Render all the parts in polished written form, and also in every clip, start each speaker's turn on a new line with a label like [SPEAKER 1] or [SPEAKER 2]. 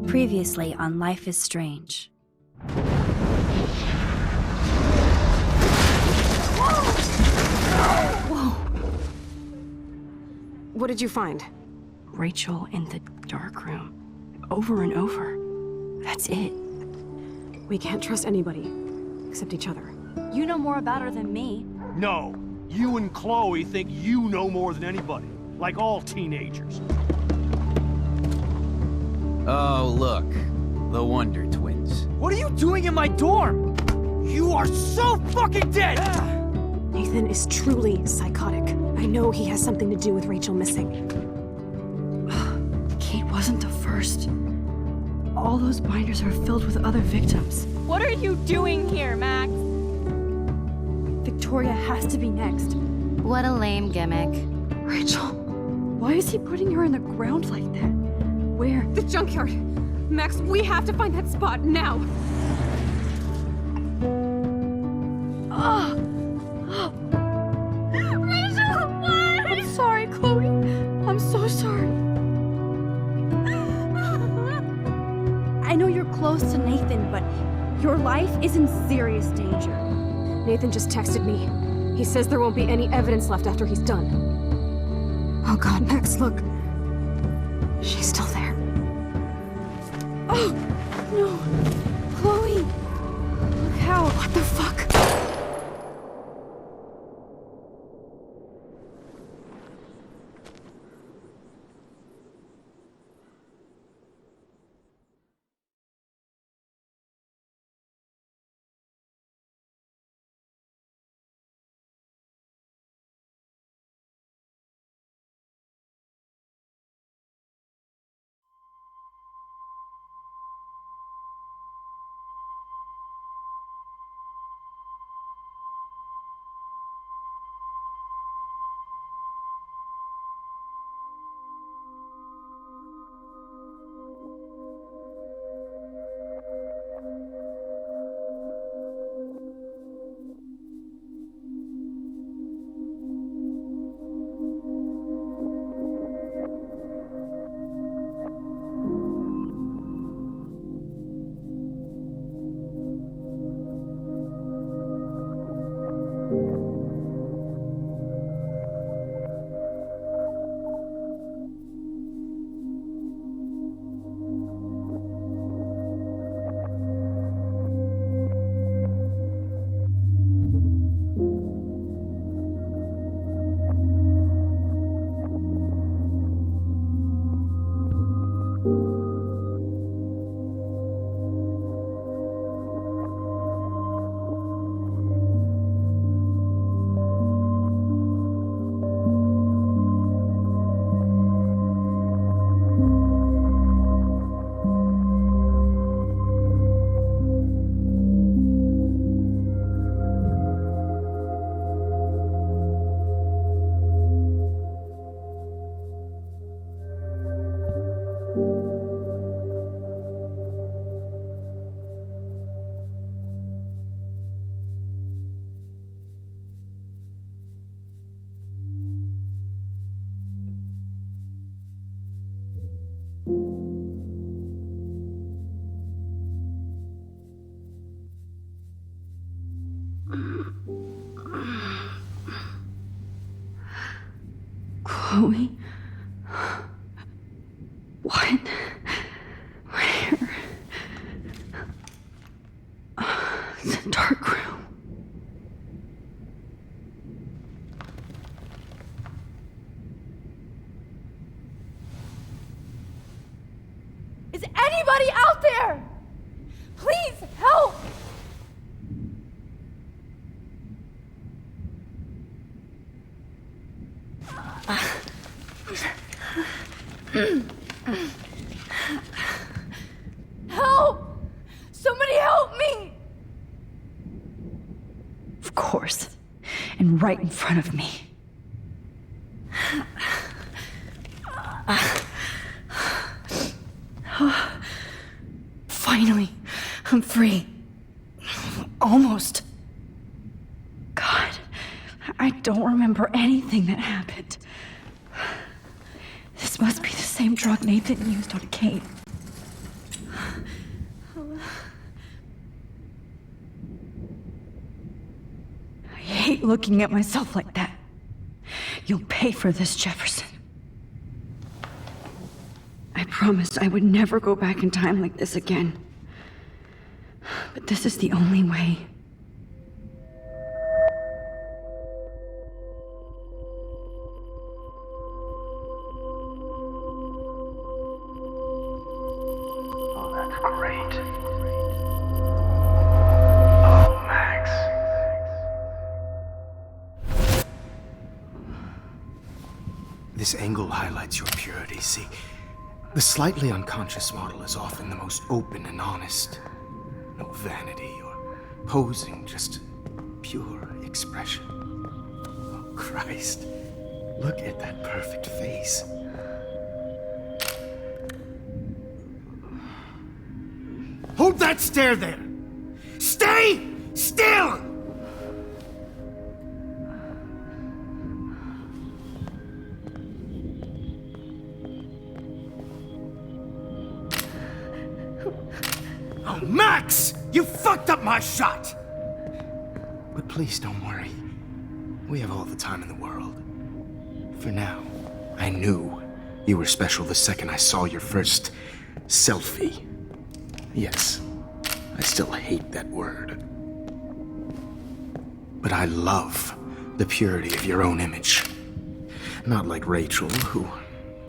[SPEAKER 1] Previously on Life is Strange.
[SPEAKER 2] Whoa! What did you find?
[SPEAKER 3] Rachel in the dark room. Over and over. That's it.
[SPEAKER 2] We can't trust anybody, except each other.
[SPEAKER 1] You know more about her than me.
[SPEAKER 4] No. You and Chloe think you know more than anybody. Like all teenagers.
[SPEAKER 5] Oh, look. The Wonder Twins.
[SPEAKER 4] What are you doing in my dorm? You are so fucking dead!
[SPEAKER 2] Nathan is truly psychotic. I know he has something to do with Rachel missing.
[SPEAKER 3] Kate wasn't the first. All those binders are filled with other victims.
[SPEAKER 6] What are you doing here, Max?
[SPEAKER 3] Victoria has to be next.
[SPEAKER 1] What a lame gimmick.
[SPEAKER 3] Rachel, why is he putting her in the ground like that? Where?
[SPEAKER 2] The junkyard! Max, we have to find that spot now!
[SPEAKER 3] Rachel, what? I'm sorry, Chloe. I'm so sorry. I know you're close to Nathan, but your life is in serious danger.
[SPEAKER 2] Nathan just texted me. He says there won't be any evidence left after he's done. Oh God, Max, look. She's still there.
[SPEAKER 3] Oh, no. Chloe. Look how.
[SPEAKER 2] What the fuck?
[SPEAKER 3] Chloe? What? Where? The dark room.
[SPEAKER 6] Is anybody out there? Please help! Help! Somebody help me!
[SPEAKER 3] Of course. And right in front of me. Finally, I'm free. Almost. I don't remember anything that happened. This must be the same drug Nathan used on Kate. I hate looking at myself like that. You'll pay for this, Jefferson. I promised I would never go back in time like this again. But this is the only way.
[SPEAKER 7] Oh, that's great. Oh, Max.
[SPEAKER 8] This angle highlights your purity, see? The slightly unconscious model is often the most open and honest. No vanity or posing, just pure expression. Oh, Christ. Look at that perfect face. Hold that stare there! Stay still! Oh, Max! You fucked up my shot! But please don't worry. We have all the time in the world. For now, I knew you were special the second I saw your first selfie. Yes, I still hate that word. But I love the purity of your own image. Not like Rachel, who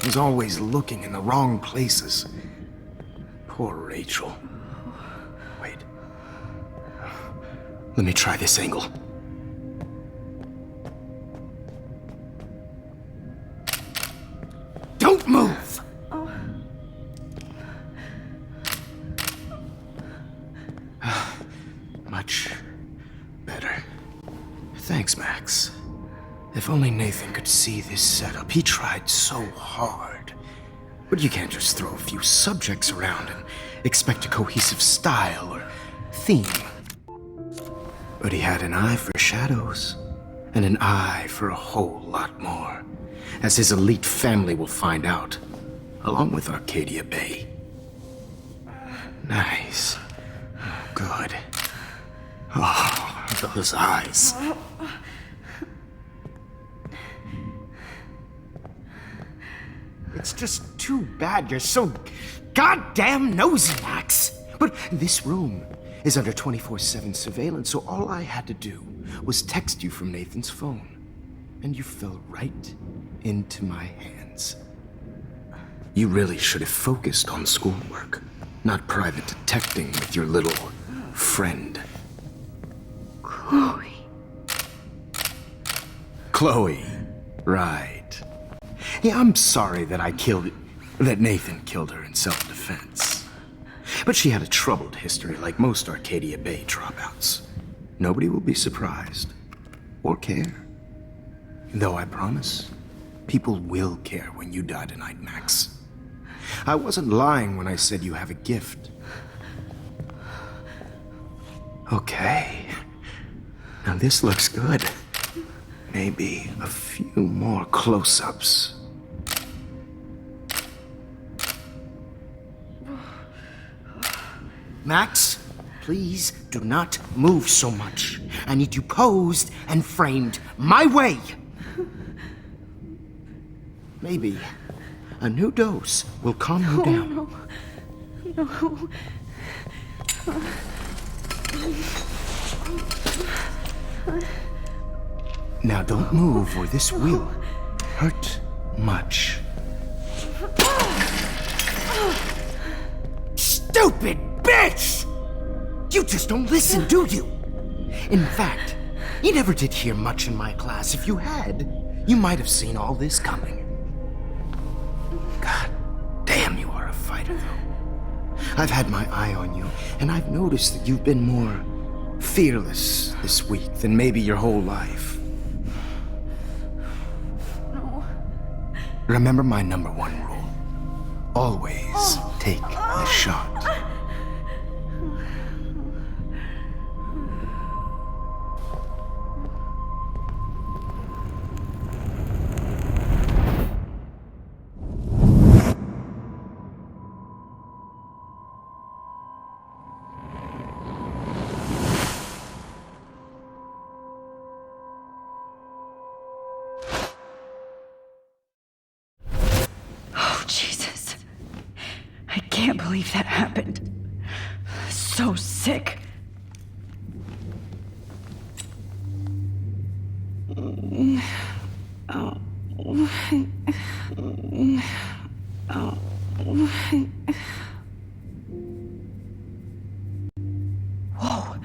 [SPEAKER 8] was always looking in the wrong places. Poor Rachel. Wait. Let me try this angle. Don't move! Much better. Thanks, Max. If only Nathan could see this setup. He tried so hard. But you can't just throw a few subjects around and expect a cohesive style or theme. But he had an eye for shadows, and an eye for a whole lot more, as his elite family will find out, along with Arcadia Bay. Nice. Good. Oh, those eyes. It's just too bad you're so goddamn nosy, Max. But this room is under 24/7 surveillance, so all I had to do was text you from Nathan's phone. And you fell right into my hands. You really should have focused on schoolwork, not private detecting with your little friend.
[SPEAKER 3] Chloe.
[SPEAKER 8] Chloe, right. Yeah, I'm sorry that Nathan killed her in self-defense. But she had a troubled history like most Arcadia Bay dropouts. Nobody will be surprised or care. Though I promise, people will care when you die tonight, Max. I wasn't lying when I said you have a gift. Okay. Now this looks good. Maybe a few more close-ups. Max, please do not move so much. I need you posed and framed my way. Maybe a new dose will calm you down.
[SPEAKER 3] No.
[SPEAKER 8] Now don't move or this will hurt much. Stupid bitch! You just don't listen, do you? In fact, you never did hear much in my class. If you had, you might have seen all this coming. God damn, you are a fighter, though. I've had my eye on you, and I've noticed that you've been more fearless this week than maybe your whole life.
[SPEAKER 3] No.
[SPEAKER 8] Remember my #1 rule. Always take the shot.
[SPEAKER 3] can't believe that happened. So sick. Whoa.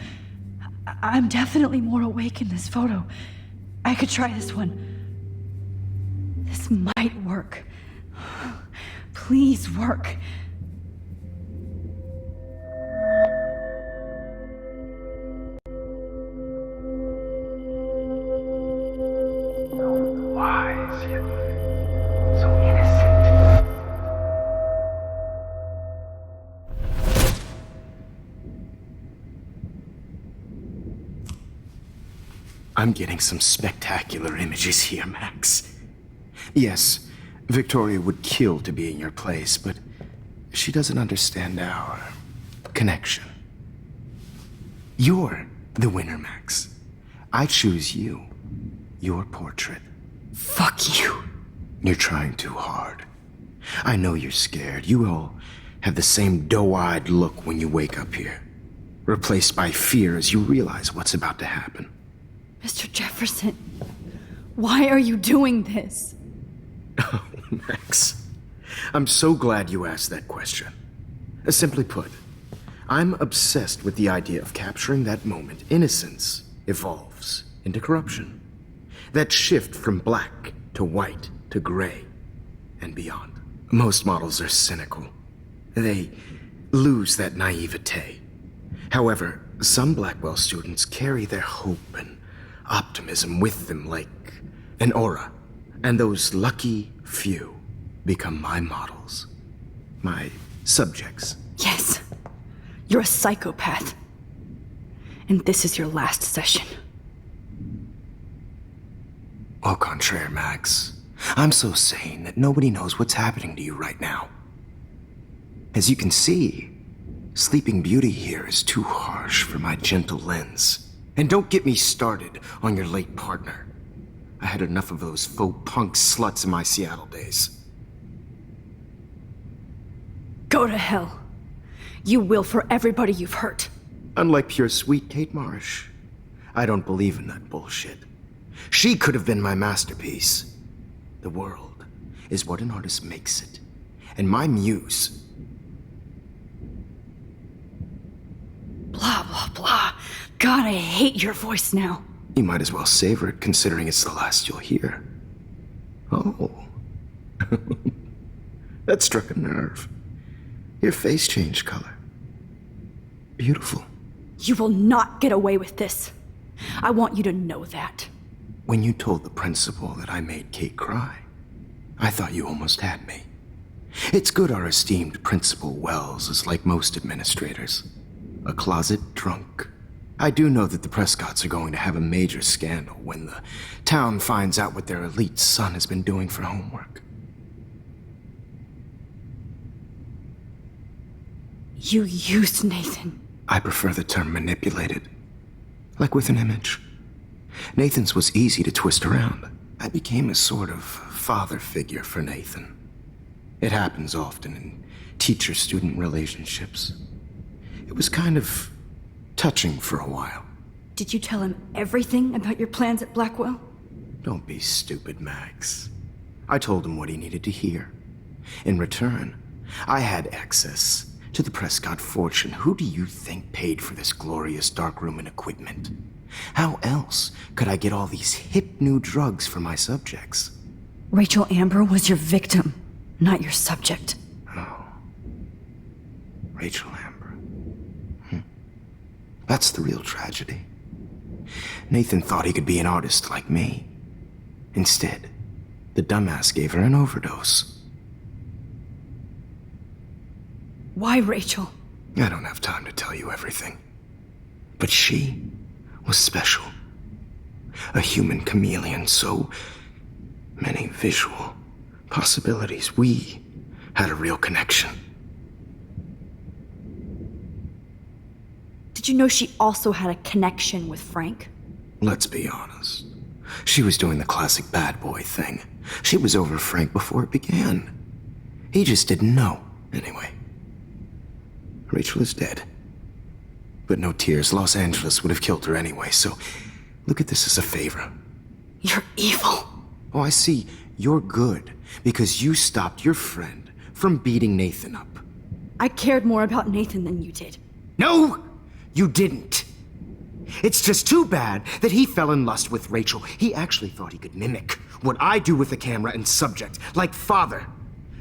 [SPEAKER 3] I'm definitely more awake in this photo. I could try this one. This might work. Please work.
[SPEAKER 7] Wise yet so innocent.
[SPEAKER 8] I'm getting some spectacular images here, Max. Yes, Victoria would kill to be in your place, but she doesn't understand our connection. You're the winner, Max. I choose you. Your portrait.
[SPEAKER 3] Fuck you.
[SPEAKER 8] You're trying too hard. I know you're scared. You all have the same doe-eyed look when you wake up here, replaced by fear as you realize what's about to happen.
[SPEAKER 3] Mr. Jefferson, why are you doing this?
[SPEAKER 8] Oh, Max. I'm so glad you asked that question. Simply put, I'm obsessed with the idea of capturing that moment innocence evolves into corruption. That shift from black to white to gray and beyond. Most models are cynical. They lose that naivete. However, some Blackwell students carry their hope and optimism with them like an aura. And those lucky few become my models. My subjects.
[SPEAKER 3] Yes, you're a psychopath. And this is your last session.
[SPEAKER 8] Au contraire, Max. I'm so sane that nobody knows what's happening to you right now. As you can see, Sleeping Beauty here is too harsh for my gentle lens. And don't get me started on your late partner. I had enough of those faux punk sluts in my Seattle days.
[SPEAKER 3] Go to hell. You will for everybody you've hurt.
[SPEAKER 8] Unlike pure sweet Kate Marsh, I don't believe in that bullshit. She could have been my masterpiece. The world is what an artist makes it. And my muse...
[SPEAKER 3] Blah, blah, blah. God, I hate your voice now.
[SPEAKER 8] You might as well savor it, considering it's the last you'll hear. Oh. That struck a nerve. Your face changed color. Beautiful.
[SPEAKER 3] You will not get away with this. I want you to know that.
[SPEAKER 8] When you told the principal that I made Kate cry, I thought you almost had me. It's good our esteemed Principal Wells is like most administrators. A closet drunk. I do know that the Prescotts are going to have a major scandal when the town finds out what their elite son has been doing for homework.
[SPEAKER 3] You used Nathan.
[SPEAKER 8] I prefer the term manipulated. Like with an image. Nathan's was easy to twist around. I became a sort of father figure for Nathan. It happens often in teacher-student relationships. It was kind of touching for a while.
[SPEAKER 3] Did you tell him everything about your plans at Blackwell?
[SPEAKER 8] Don't be stupid, Max. I told him what he needed to hear. In return, I had access to the Prescott fortune. Who do you think paid for this glorious darkroom and equipment? How else could I get all these hip new drugs for my subjects?
[SPEAKER 3] Rachel Amber was your victim, not your subject.
[SPEAKER 8] Oh. Rachel Amber. That's the real tragedy. Nathan thought he could be an artist like me. Instead, the dumbass gave her an overdose.
[SPEAKER 3] Why Rachel?
[SPEAKER 8] I don't have time to tell you everything. But she was special. A human chameleon, so many visual possibilities. We had a real connection.
[SPEAKER 3] Did you know she also had a connection with Frank?
[SPEAKER 8] Let's be honest. She was doing the classic bad boy thing. She was over Frank before it began. He just didn't know, anyway. Rachel is dead. But no tears. Los Angeles would have killed her anyway, so look at this as a favor.
[SPEAKER 3] You're evil.
[SPEAKER 8] Oh, I see. You're good because you stopped your friend from beating Nathan up.
[SPEAKER 3] I cared more about Nathan than you did.
[SPEAKER 8] No, you didn't. It's just too bad that he fell in lust with Rachel. He actually thought he could mimic what I do with the camera and subject, like father,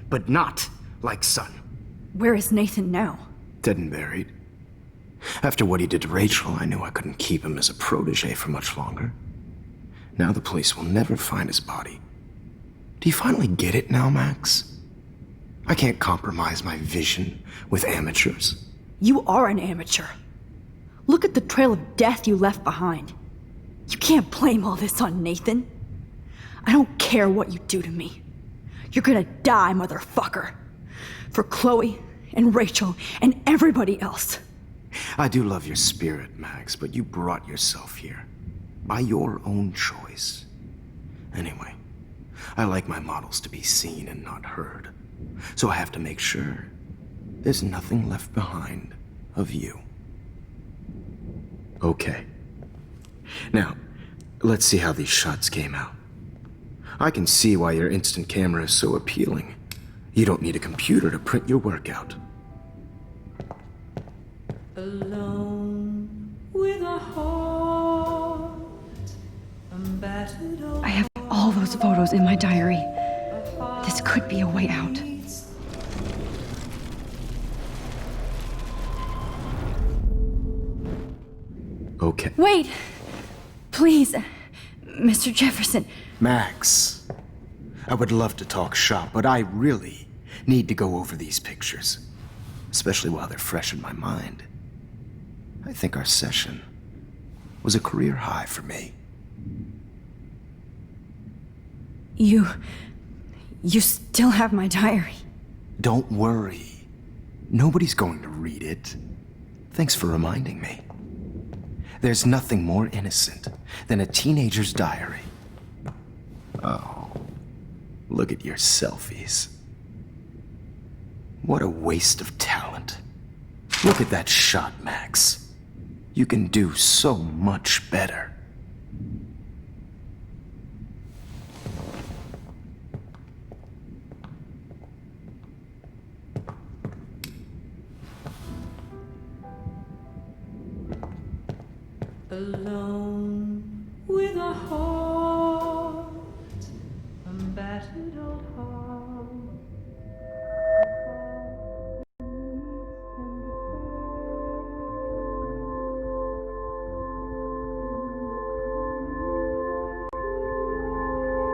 [SPEAKER 8] but not like son.
[SPEAKER 3] Where is Nathan now?
[SPEAKER 8] Dead and buried. After what he did to Rachel, I knew I couldn't keep him as a protege for much longer. Now the police will never find his body. Do you finally get it now, Max? I can't compromise my vision with amateurs.
[SPEAKER 3] You are an amateur. Look at the trail of death you left behind. You can't blame all this on Nathan. I don't care what you do to me. You're gonna die, motherfucker. For Chloe and Rachel and everybody else.
[SPEAKER 8] I do love your spirit, Max, but you brought yourself here. By your own choice. Anyway, I like my models to be seen and not heard. So I have to make sure there's nothing left behind of you. Okay. Now, let's see how these shots came out. I can see why your instant camera is so appealing. You don't need a computer to print your work out.
[SPEAKER 9] Alone with a heart,
[SPEAKER 3] I have all those photos in my diary. This could be a way out.
[SPEAKER 8] Okay.
[SPEAKER 3] Wait! Please, Mr. Jefferson.
[SPEAKER 8] Max, I would love to talk shop, but I really need to go over these pictures. Especially while they're fresh in my mind. I think our session was a career high for me.
[SPEAKER 3] You still have my diary.
[SPEAKER 8] Don't worry. Nobody's going to read it. Thanks for reminding me. There's nothing more innocent than a teenager's diary. Oh, look at your selfies. What a waste of talent. Look at that shot, Max. You can do so much better.
[SPEAKER 9] alone with a heart, a battered old heart.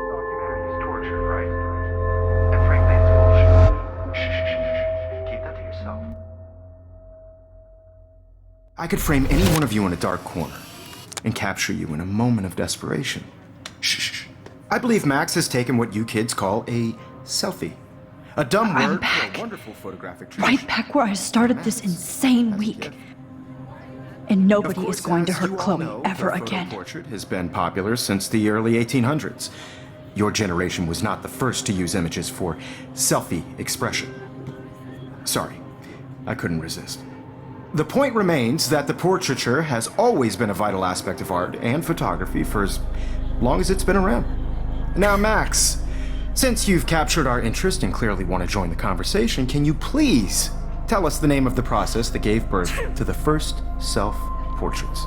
[SPEAKER 7] Documentary's torture, right? And frankly, it's bullshit. Shh. Keep that to yourself.
[SPEAKER 8] I could frame any one of you in a dark corner and capture you in a moment of desperation. Shh. I believe Max has taken what you kids call a selfie. A dumb
[SPEAKER 3] I'm
[SPEAKER 8] word
[SPEAKER 3] back.
[SPEAKER 8] for a wonderful photographic tradition.
[SPEAKER 3] Right back where I started this insane week. And nobody is going to hurt Chloe ever again.
[SPEAKER 8] The portrait has been popular since the early 1800s. Your generation was not the first to use images for selfie expression. Sorry, I couldn't resist. The point remains that the portraiture has always been a vital aspect of art and photography for as long as it's been around. Now, Max, since you've captured our interest and clearly want to join the conversation, can you please tell us the name of the process that gave birth to the first self-portraits?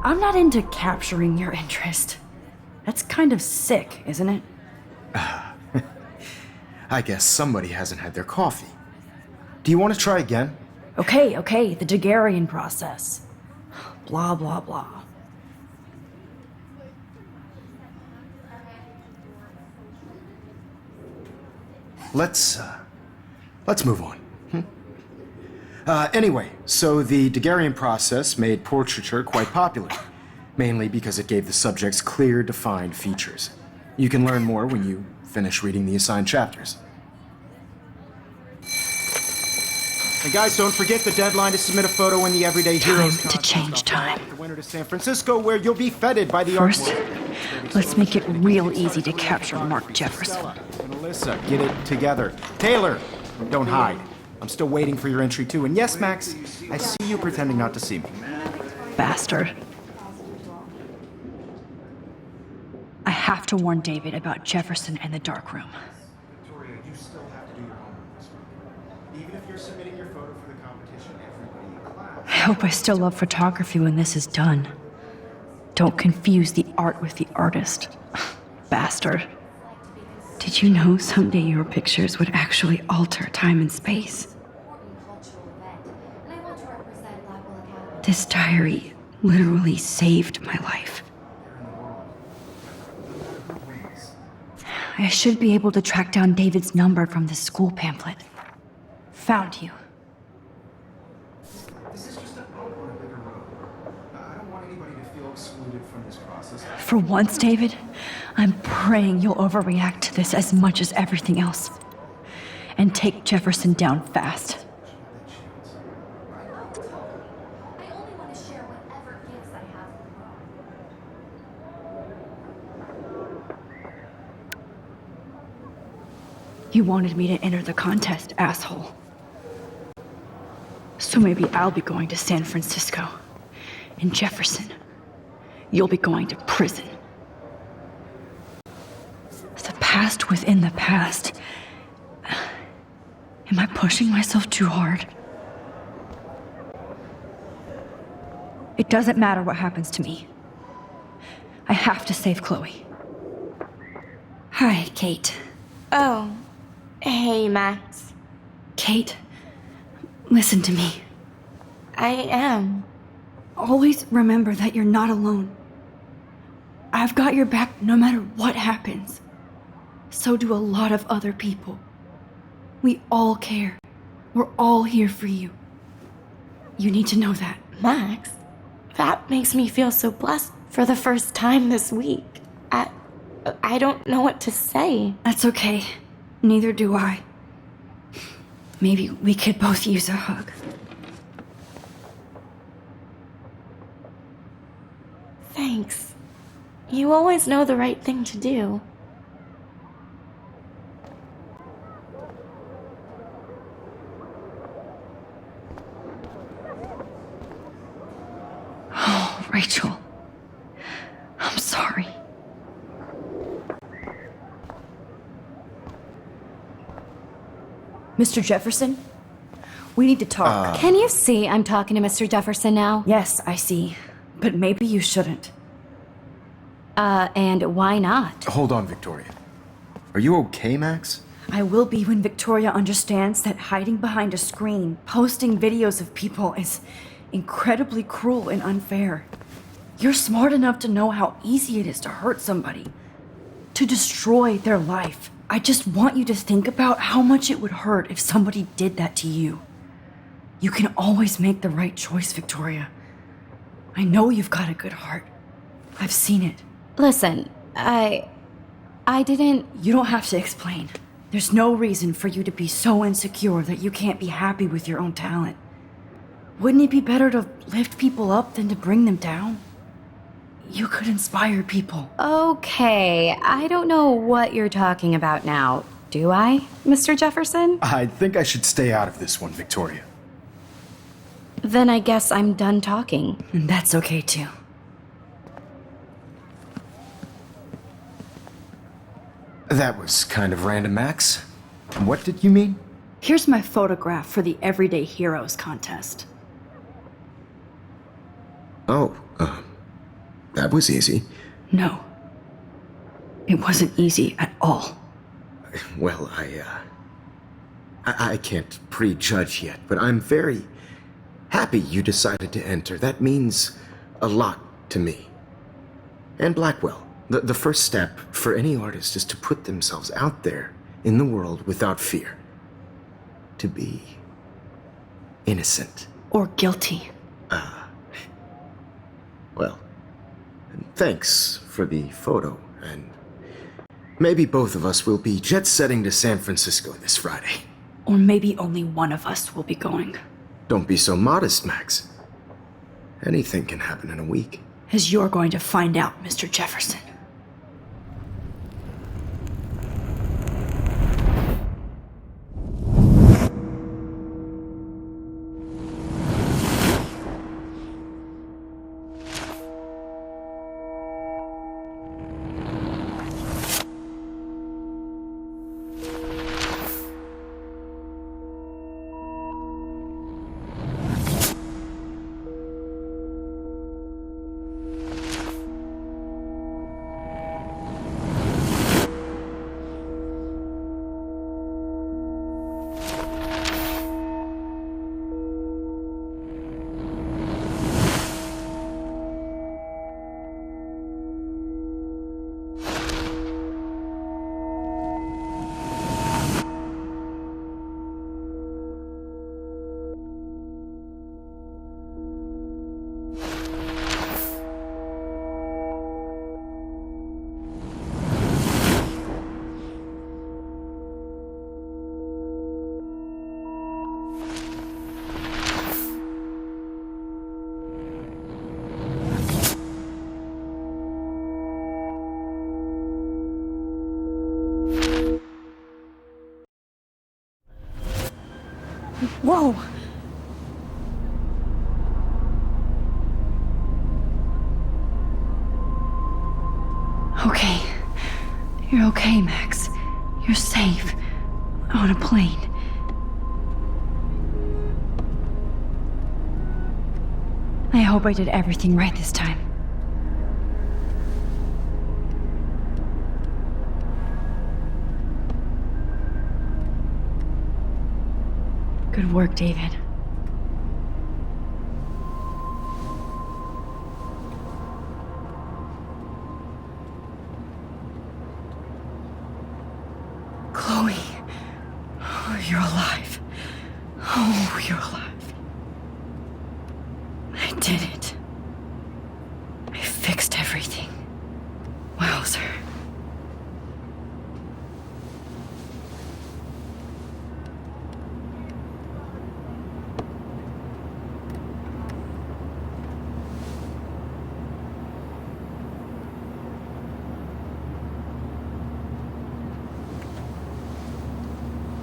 [SPEAKER 3] I'm not into capturing your interest. That's kind of sick, isn't it?
[SPEAKER 8] I guess somebody hasn't had their coffee. Do you want to try again?
[SPEAKER 3] Okay, the Daguerrean process. Blah, blah, blah.
[SPEAKER 8] Let's move on. Anyway, so the Daguerrean process made portraiture quite popular, mainly because it gave the subjects clear, defined features. You can learn more when you finish reading the assigned chapters. And guys, don't forget the deadline to submit a photo in the Everyday Heroes
[SPEAKER 3] Time to change time.
[SPEAKER 8] The winter to San Francisco, where you'll be feted by the
[SPEAKER 3] First,
[SPEAKER 8] art world.
[SPEAKER 3] Let's make it real easy to capture Mark Jefferson.
[SPEAKER 10] And Alyssa, get it together. Taylor, don't hide. I'm still waiting for your entry too. And yes, Max, I see you pretending not to see me.
[SPEAKER 3] Bastard. I have to warn David about Jefferson and the dark room.
[SPEAKER 10] Victoria, you still have to do your homework this week. Even if you're submitting your photo for the competition, everybody in class...
[SPEAKER 3] I hope I still love photography when this is done. Don't confuse the art with the artist. Bastard. Did you know someday your pictures would actually alter time and space? This diary literally saved my life. I should be able to track down David's number from the school pamphlet. Found you.
[SPEAKER 10] This is just a bump on a bigger road. I don't want anybody to feel excluded from this process.
[SPEAKER 3] For once, David, I'm praying you'll overreact to this as much as everything else. And take Jefferson down fast. You wanted me to enter the contest, asshole. So maybe I'll be going to San Francisco. And Jefferson, you'll be going to prison. The past within the past. Am I pushing myself too hard? It doesn't matter what happens to me. I have to save Chloe. Hi, Kate.
[SPEAKER 6] Oh. Hey, Max.
[SPEAKER 3] Kate, listen to me.
[SPEAKER 6] I am.
[SPEAKER 3] Always remember that you're not alone. I've got your back no matter what happens. So do a lot of other people. We all care. We're all here for you. You need to know that.
[SPEAKER 6] Max, that makes me feel so blessed for the first time this week. I don't know what to say.
[SPEAKER 3] That's okay. Neither do I. Maybe we could both use a hug.
[SPEAKER 6] Thanks. You always know the right thing to do.
[SPEAKER 3] Oh, Rachel. I'm sorry. Mr. Jefferson? We need to talk.
[SPEAKER 1] Can you see I'm talking to Mr. Jefferson now?
[SPEAKER 3] Yes, I see. But maybe you shouldn't.
[SPEAKER 1] And why not?
[SPEAKER 8] Hold on, Victoria. Are you okay, Max?
[SPEAKER 3] I will be when Victoria understands that hiding behind a screen, posting videos of people is incredibly cruel and unfair. You're smart enough to know how easy it is to hurt somebody, to destroy their life. I just want you to think about how much it would hurt if somebody did that to you. You can always make the right choice, Victoria. I know you've got a good heart. I've seen it.
[SPEAKER 1] Listen, I didn't...
[SPEAKER 3] You don't have to explain. There's no reason for you to be so insecure that you can't be happy with your own talent. Wouldn't it be better to lift people up than to bring them down? You could inspire people.
[SPEAKER 1] Okay, I don't know what you're talking about now. Do I, Mr. Jefferson?
[SPEAKER 8] I think I should stay out of this one, Victoria.
[SPEAKER 1] Then I guess I'm done talking.
[SPEAKER 3] And that's okay too.
[SPEAKER 8] That was kind of random, Max. What did you mean?
[SPEAKER 3] Here's my photograph for the Everyday Heroes contest.
[SPEAKER 8] Oh, that was easy.
[SPEAKER 3] No. It wasn't easy at all.
[SPEAKER 8] Well, I can't prejudge yet, but I'm very happy you decided to enter. That means a lot to me. And Blackwell. The first step for any artist is to put themselves out there in the world without fear. To be innocent.
[SPEAKER 3] Or guilty.
[SPEAKER 8] Well, thanks for the photo, and maybe both of us will be jet-setting to San Francisco this Friday.
[SPEAKER 3] Or maybe only one of us will be going.
[SPEAKER 8] Don't be so modest, Max. Anything can happen in a week.
[SPEAKER 3] As you're going to find out, Mr. Jefferson. Whoa! Okay. You're okay, Max. You're safe. On a plane. I hope I did everything right this time. Good work, David. Chloe. Oh, you're alive. Oh, you're alive. I did it. I fixed everything. Wowzer.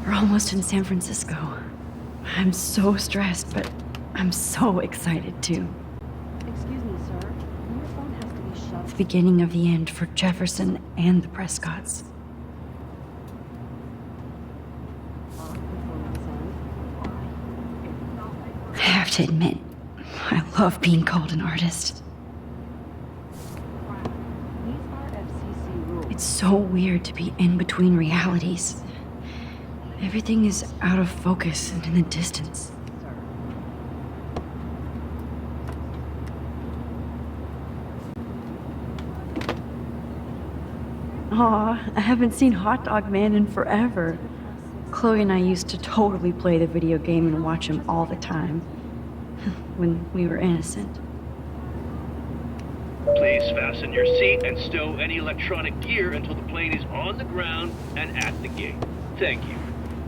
[SPEAKER 3] We're almost in San Francisco. I'm so stressed, but I'm so excited too.
[SPEAKER 2] Excuse me, sir. Your phone has to be shut.
[SPEAKER 3] The beginning of the end for Jefferson and the Prescotts. I have to admit, I love being called an artist.
[SPEAKER 2] These are FCC rules.
[SPEAKER 3] It's so weird to be in between realities. Everything is out of focus and in the distance. Aw, I haven't seen Hot Dog Man in forever. Chloe and I used to totally play the video game and watch him all the time. When we were innocent.
[SPEAKER 11] Please fasten your seat and stow any electronic gear until the plane is on the ground and at the gate. Thank you.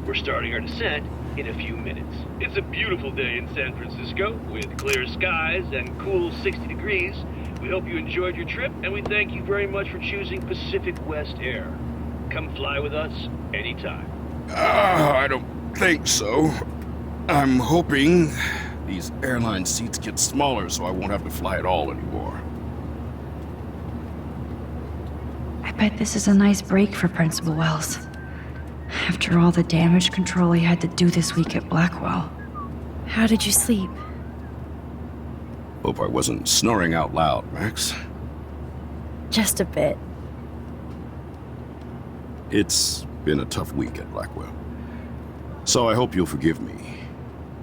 [SPEAKER 11] We're starting our descent in a few minutes. It's a beautiful day in San Francisco with clear skies and cool 60 degrees. We hope you enjoyed your trip, and we thank you very much for choosing Pacific West Air. Come fly with us anytime.
[SPEAKER 8] I don't think so. I'm hoping these airline seats get smaller so I won't have to fly at all anymore.
[SPEAKER 3] I bet this is a nice break for Principal Wells. After all the damage control he had to do this week at Blackwell. How did you sleep?
[SPEAKER 8] Hope I wasn't snoring out loud, Max.
[SPEAKER 3] Just a bit.
[SPEAKER 8] It's been a tough week at Blackwell. So I hope you'll forgive me.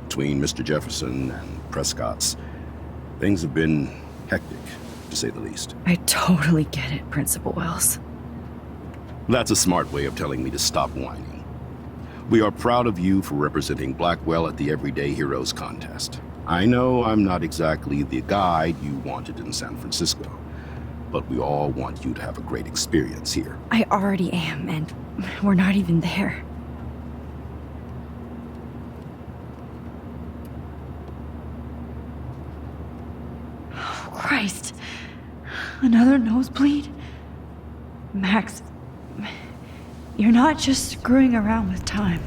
[SPEAKER 8] Between Mr. Jefferson and Prescott's, things have been hectic, to say the least.
[SPEAKER 3] I totally get it, Principal Wells.
[SPEAKER 8] That's a smart way of telling me to stop whining. We are proud of you for representing Blackwell at the Everyday Heroes contest. I know I'm not exactly the guide you wanted in San Francisco, but we all want you to have a great experience here.
[SPEAKER 3] I already am, and we're not even there. Oh, Christ. Another nosebleed? Max, you're not just screwing around with time.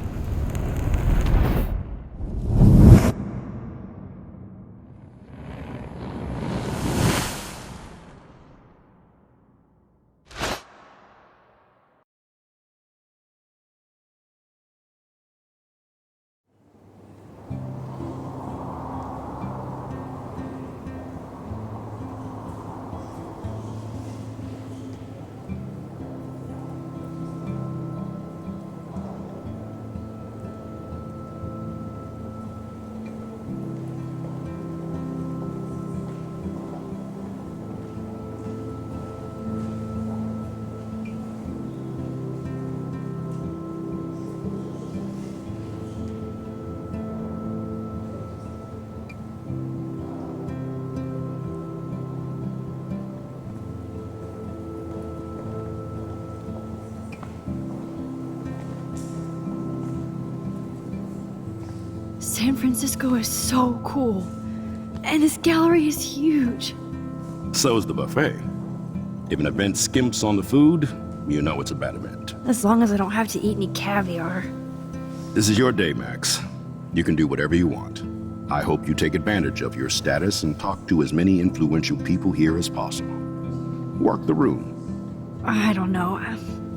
[SPEAKER 3] San Francisco is so cool. And this gallery is huge.
[SPEAKER 8] So is the buffet. If an event skimps on the food, you know it's a bad event.
[SPEAKER 3] As long as I don't have to eat any caviar.
[SPEAKER 8] This is your day, Max.
[SPEAKER 12] You can do whatever you want. I hope you take advantage of your status and talk to as many influential people here as possible. Work the room.
[SPEAKER 3] I don't know.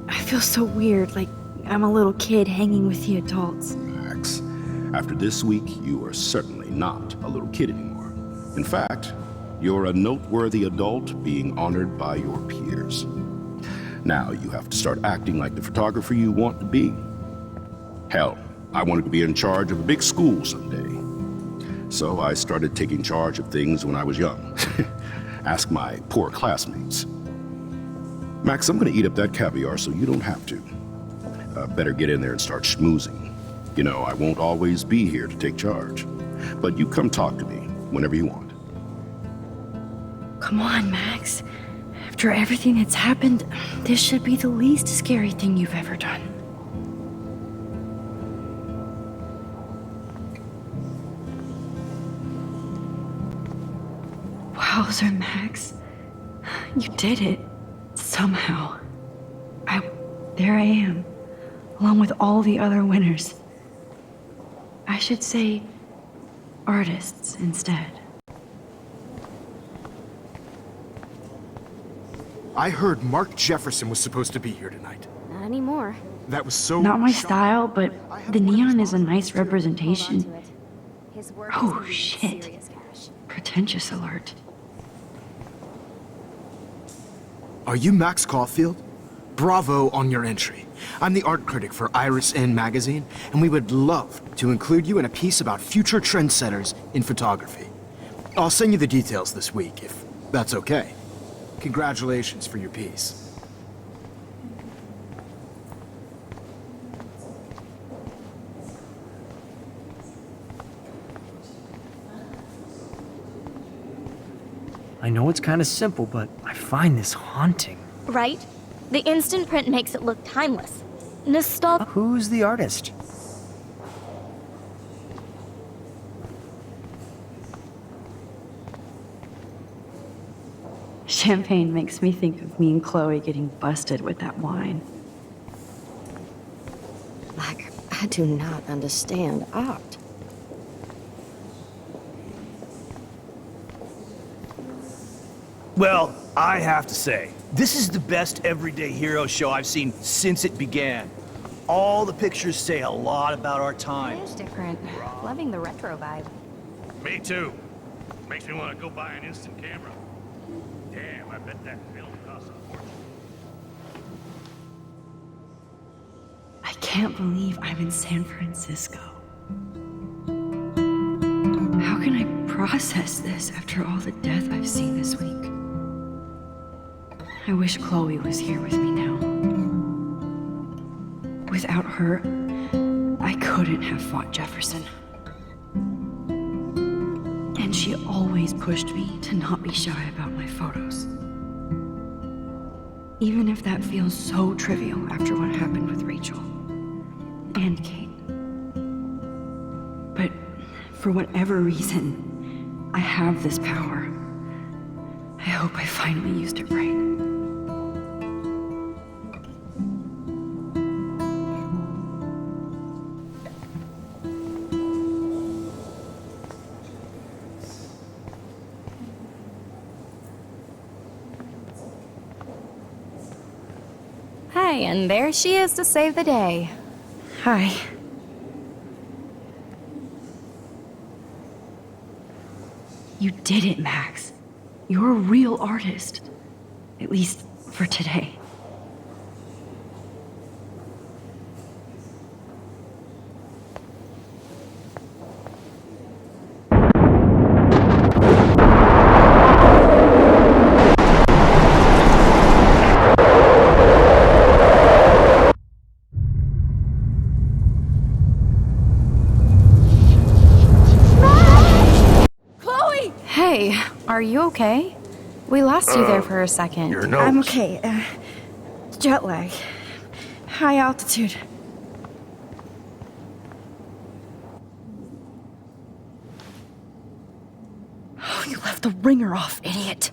[SPEAKER 3] I feel so weird, like I'm a little kid hanging with the adults.
[SPEAKER 12] Max, after this week, you are certainly not a little kid anymore. In fact, you're a noteworthy adult being honored by your peers. Now you have to start acting like the photographer you want to be. Hell, I wanted to be in charge of a big school someday. So I started taking charge of things when I was young. Ask my poor classmates. Max, I'm gonna eat up that caviar so you don't have to. Better get in there and start schmoozing. You know, I won't always be here to take charge. But you come talk to me whenever you want.
[SPEAKER 3] Come on, Max. After everything that's happened, this should be the least scary thing you've ever done. Wowzer, Max. You did it. Somehow. There I am, along with all the other winners. I should say artists instead.
[SPEAKER 10] I heard Mark Jefferson was supposed to be here tonight.
[SPEAKER 2] Not anymore.
[SPEAKER 10] That was so...
[SPEAKER 3] Not my style, but the neon is a nice representation.
[SPEAKER 2] His work
[SPEAKER 3] Oh,
[SPEAKER 2] is
[SPEAKER 3] shit.
[SPEAKER 2] serious cash.
[SPEAKER 3] Pretentious alert.
[SPEAKER 10] Are you Max Caulfield? Bravo on your entry. I'm the art critic for Iris N magazine, and we would love to include you in a piece about future trendsetters in photography. I'll send you the details this week, if that's okay. Congratulations for your piece.
[SPEAKER 13] I know it's kind of simple, but I find this haunting.
[SPEAKER 14] Right? The instant print makes it look timeless. Nostalgic.
[SPEAKER 13] Who's the artist?
[SPEAKER 3] Champagne makes me think of me and Chloe getting busted with that wine.
[SPEAKER 15] Like, I do not understand art.
[SPEAKER 4] Well, I have to say, this is the best everyday hero show I've seen since it began. All the pictures say a lot about our time.
[SPEAKER 1] It is different. Loving the retro vibe.
[SPEAKER 4] Me too. Makes me want to go buy an instant camera. Damn, I bet that film costs a fortune.
[SPEAKER 3] I can't believe I'm in San Francisco. How can I process this after all the death I've seen this week? I wish Chloe was here with me now. Without her, I couldn't have fought Jefferson. And she always pushed me to not be shy about my photos. Even if that feels so trivial after what happened with Rachel and Kate. But for whatever reason, I have this power. I hope I finally used it right.
[SPEAKER 1] Hey, and there she is to save the day.
[SPEAKER 3] Hi. You did it, Max. You're a real artist. At least for today.
[SPEAKER 1] Hey, are you okay? We lost you there for a second.
[SPEAKER 4] Your nose.
[SPEAKER 3] I'm okay. Jet lag. High altitude. Oh, you left the ringer off, idiot.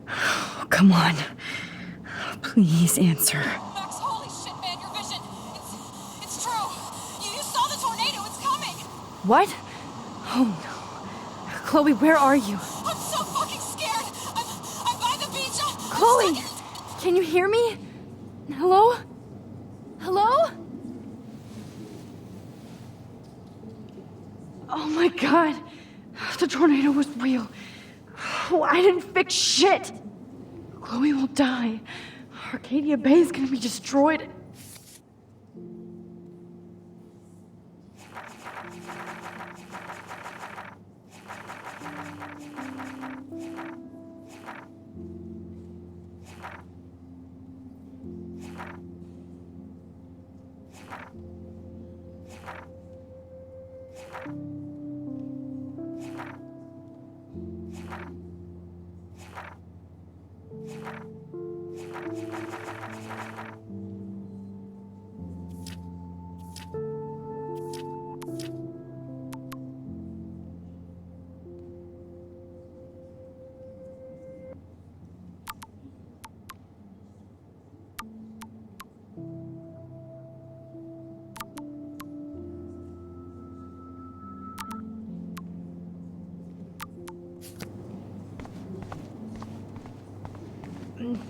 [SPEAKER 3] Oh, come on. Please answer.
[SPEAKER 16] Max, holy shit, man, your vision. It's true.
[SPEAKER 3] What? Oh no. Chloe, where are you?
[SPEAKER 16] I'm so fucking scared! I'm by the beach!
[SPEAKER 3] Chloe! Can you hear me? Hello? Hello? Oh my god. The tornado was real. Oh, I didn't fix shit. Chloe will die. Arcadia Bay is gonna be destroyed.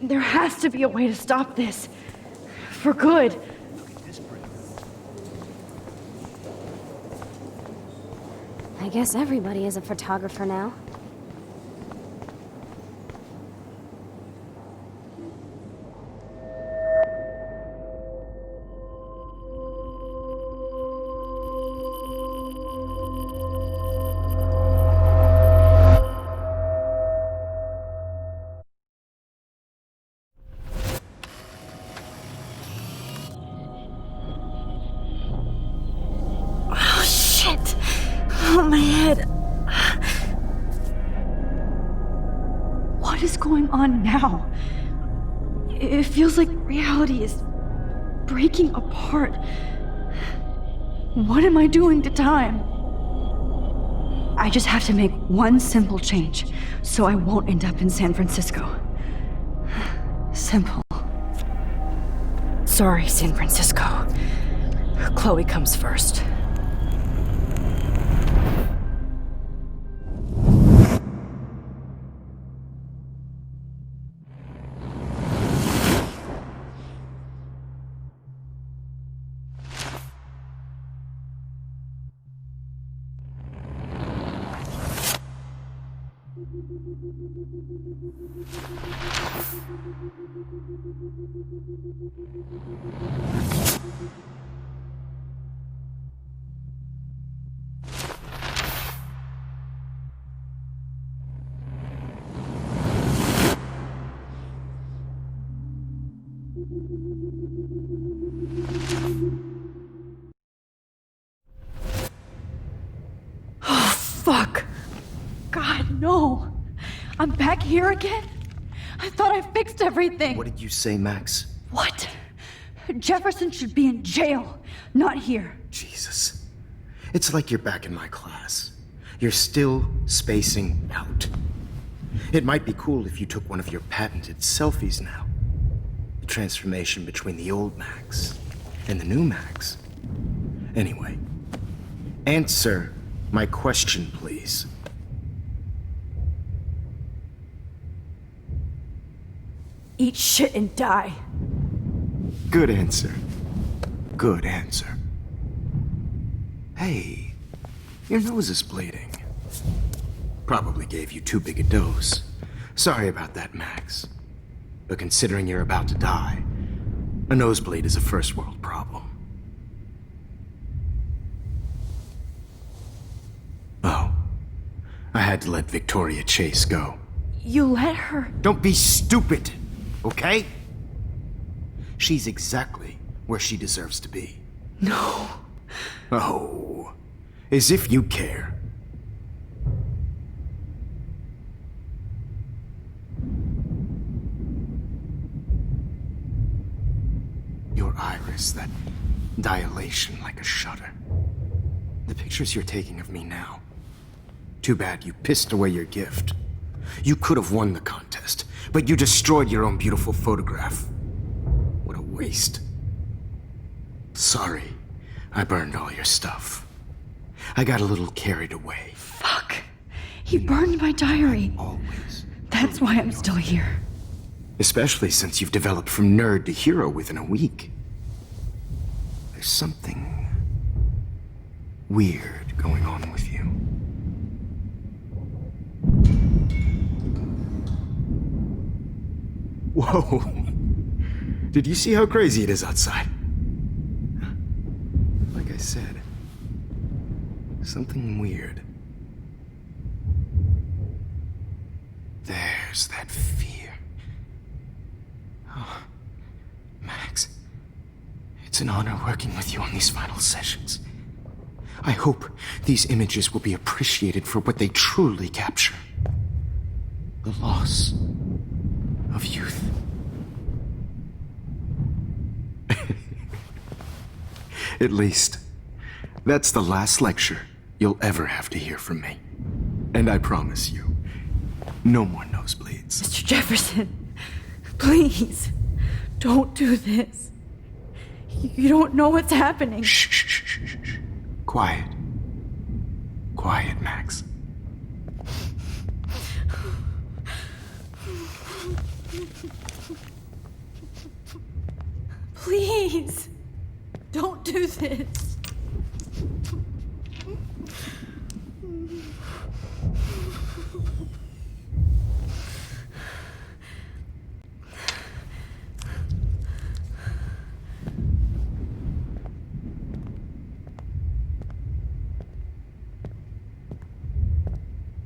[SPEAKER 3] There has to be a way to stop this. For good.
[SPEAKER 2] I guess everybody is a photographer now.
[SPEAKER 3] My head. What is going on now? It feels like reality is breaking apart. What am I doing to time? I just have to make one simple change so I won't end up in San Francisco. Simple. Sorry, San Francisco. Chloe comes first. Oh, fuck. God, no. I'm back here again? I thought I fixed everything.
[SPEAKER 10] What did you say, Max?
[SPEAKER 3] What? Jefferson should be in jail, not here.
[SPEAKER 10] Jesus. It's like you're back in my class. You're still spacing out. It might be cool if you took one of your patented selfies now. The transformation between the old Max and the new Max. Anyway, answer my question, please.
[SPEAKER 3] Eat shit and die.
[SPEAKER 10] Good answer. Good answer. Hey, your nose is bleeding. Probably gave you too big a dose. Sorry about that, Max. But considering you're about to die, a nosebleed is a first world problem. Oh, I had to let Victoria Chase go.
[SPEAKER 3] You let her?
[SPEAKER 10] Don't be stupid, okay? She's exactly where she deserves to be.
[SPEAKER 3] No.
[SPEAKER 10] Oh, as if you care. Your iris, that dilation like a shutter. The pictures you're taking of me now. Too bad you pissed away your gift. You could have won the contest, but you destroyed your own beautiful photograph. What a waste. Sorry, I burned all your stuff. I got a little carried away.
[SPEAKER 3] Fuck. He burned my diary.
[SPEAKER 10] Always.
[SPEAKER 3] That's why I'm still here.
[SPEAKER 10] Especially since you've developed from nerd to hero within a week. There's something weird going on with you. Whoa. Did you see how crazy it is outside? Like I said, something weird. There's that fear. Oh, Max, it's an honor working with you on these final sessions. I hope these images will be appreciated for what they truly capture. The loss of youth. At least, that's the last lecture you'll ever have to hear from me. And I promise you, no more nosebleeds.
[SPEAKER 3] Mr. Jefferson, please, don't do this. You don't know what's happening.
[SPEAKER 10] Shh, shh, shh, shh, shh. Quiet. Quiet, Max.
[SPEAKER 3] Please, don't do this.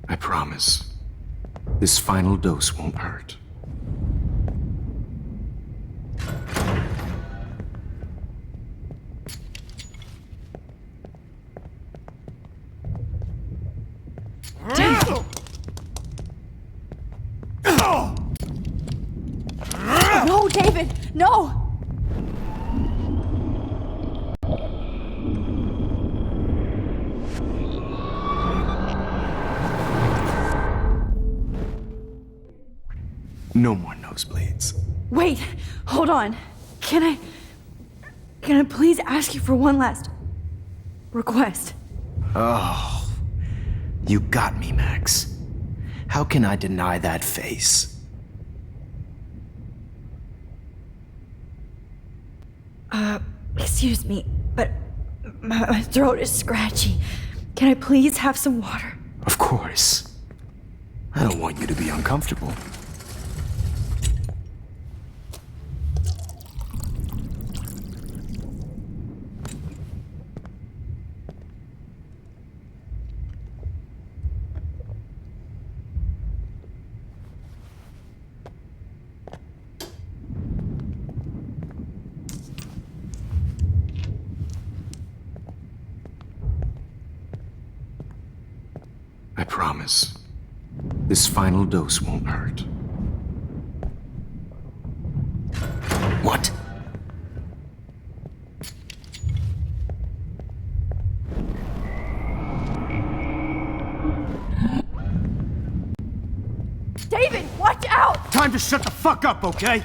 [SPEAKER 10] I promise, this final dose won't hurt.
[SPEAKER 3] No, David, no!
[SPEAKER 10] No more nosebleeds.
[SPEAKER 3] Wait, hold on. Can I please ask you for one last request?
[SPEAKER 10] Oh, you got me, Max. How can I deny that face?
[SPEAKER 3] Excuse me, but my throat is scratchy. Can I please have some water?
[SPEAKER 10] Of course. I don't want you to be uncomfortable. I promise, this final dose won't hurt. What?
[SPEAKER 3] David, watch out!
[SPEAKER 10] Time to shut the fuck up, okay?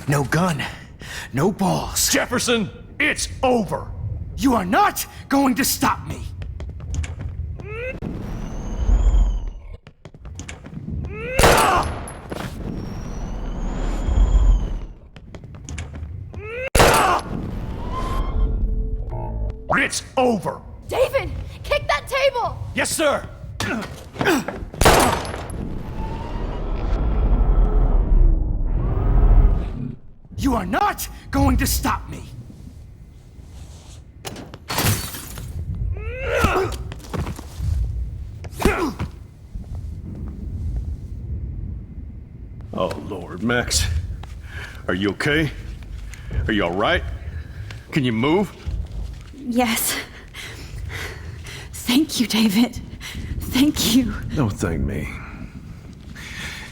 [SPEAKER 10] No gun, no balls.
[SPEAKER 4] Jefferson, it's over.
[SPEAKER 10] You are not going to stop me.
[SPEAKER 4] It's over.
[SPEAKER 3] David, kick that table!
[SPEAKER 4] Yes, sir.
[SPEAKER 10] You are not going to stop me.
[SPEAKER 4] Oh, Lord, Max. Are you okay? Are you all right? Can you move?
[SPEAKER 3] Yes. Thank you, David. Thank you.
[SPEAKER 4] Don't thank me.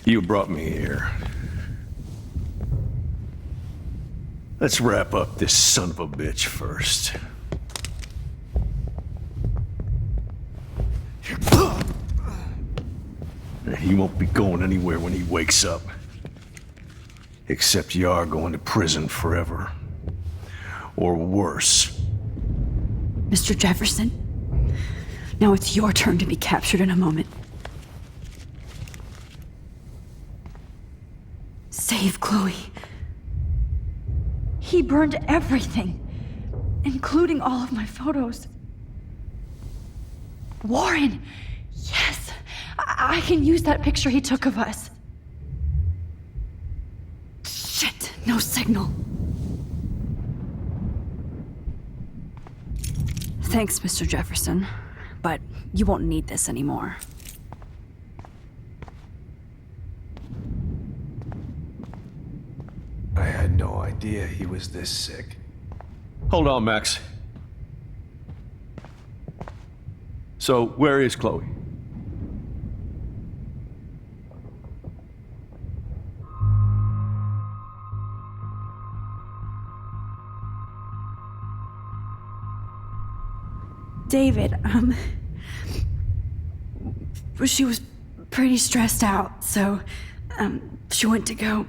[SPEAKER 4] You brought me here. Let's wrap up this son of a bitch first. He won't be going anywhere when he wakes up. Except you are going to prison forever. Or worse.
[SPEAKER 3] Mr. Jefferson, now it's your turn to be captured in a moment. Save Chloe. He burned everything, including all of my photos. Warren! Yes! I can use that picture he took of us. Shit, no signal. Thanks, Mr. Jefferson, but you won't need this anymore.
[SPEAKER 8] I had no idea he was this sick.
[SPEAKER 4] Hold on, Max. So, where is Chloe?
[SPEAKER 3] David, she was pretty stressed out, so, she went to go,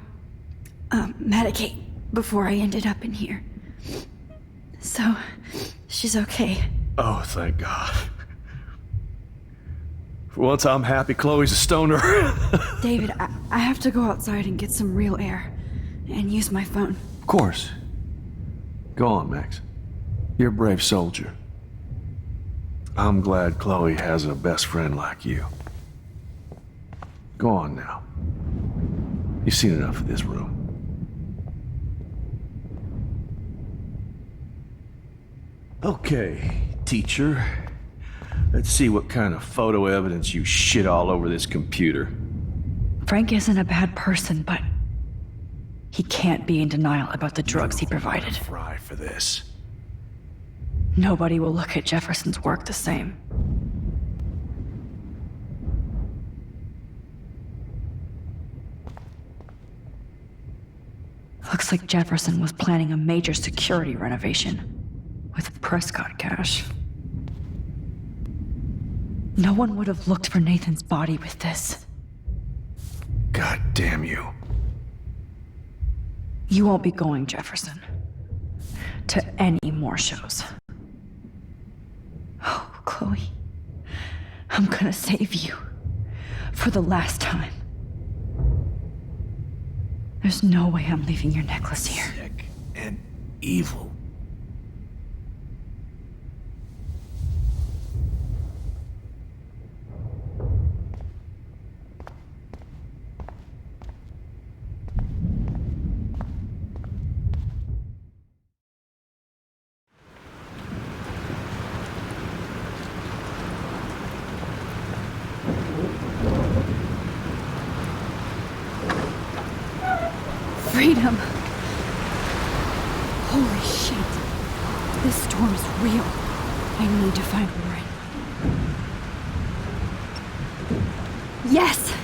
[SPEAKER 3] medicate before I ended up in here. So, she's okay.
[SPEAKER 4] Oh, thank God. For once, I'm happy Chloe's a stoner.
[SPEAKER 3] David, I have to go outside and get some real air, and use my phone.
[SPEAKER 4] Of course. Go on, Max. You're a brave soldier. I'm glad Chloe has a best friend like you. Go on now. You've seen enough of this room. Okay, teacher. Let's see what kind of photo evidence you shit all over this computer.
[SPEAKER 3] Frank isn't a bad person, but he can't be in denial about the drugs he provided.
[SPEAKER 4] Fry for this.
[SPEAKER 3] Nobody will look at Jefferson's work the same. Looks like Jefferson was planning a major security renovation with Prescott cash. No one would have looked for Nathan's body with this.
[SPEAKER 4] God damn you.
[SPEAKER 3] You won't be going, Jefferson, to any more shows. Oh, Chloe, I'm gonna save you for the last time. There's no way I'm leaving your necklace here.
[SPEAKER 4] Sick and evil.
[SPEAKER 3] Freedom! Holy shit. This storm's real. I need to find Warren. Yes!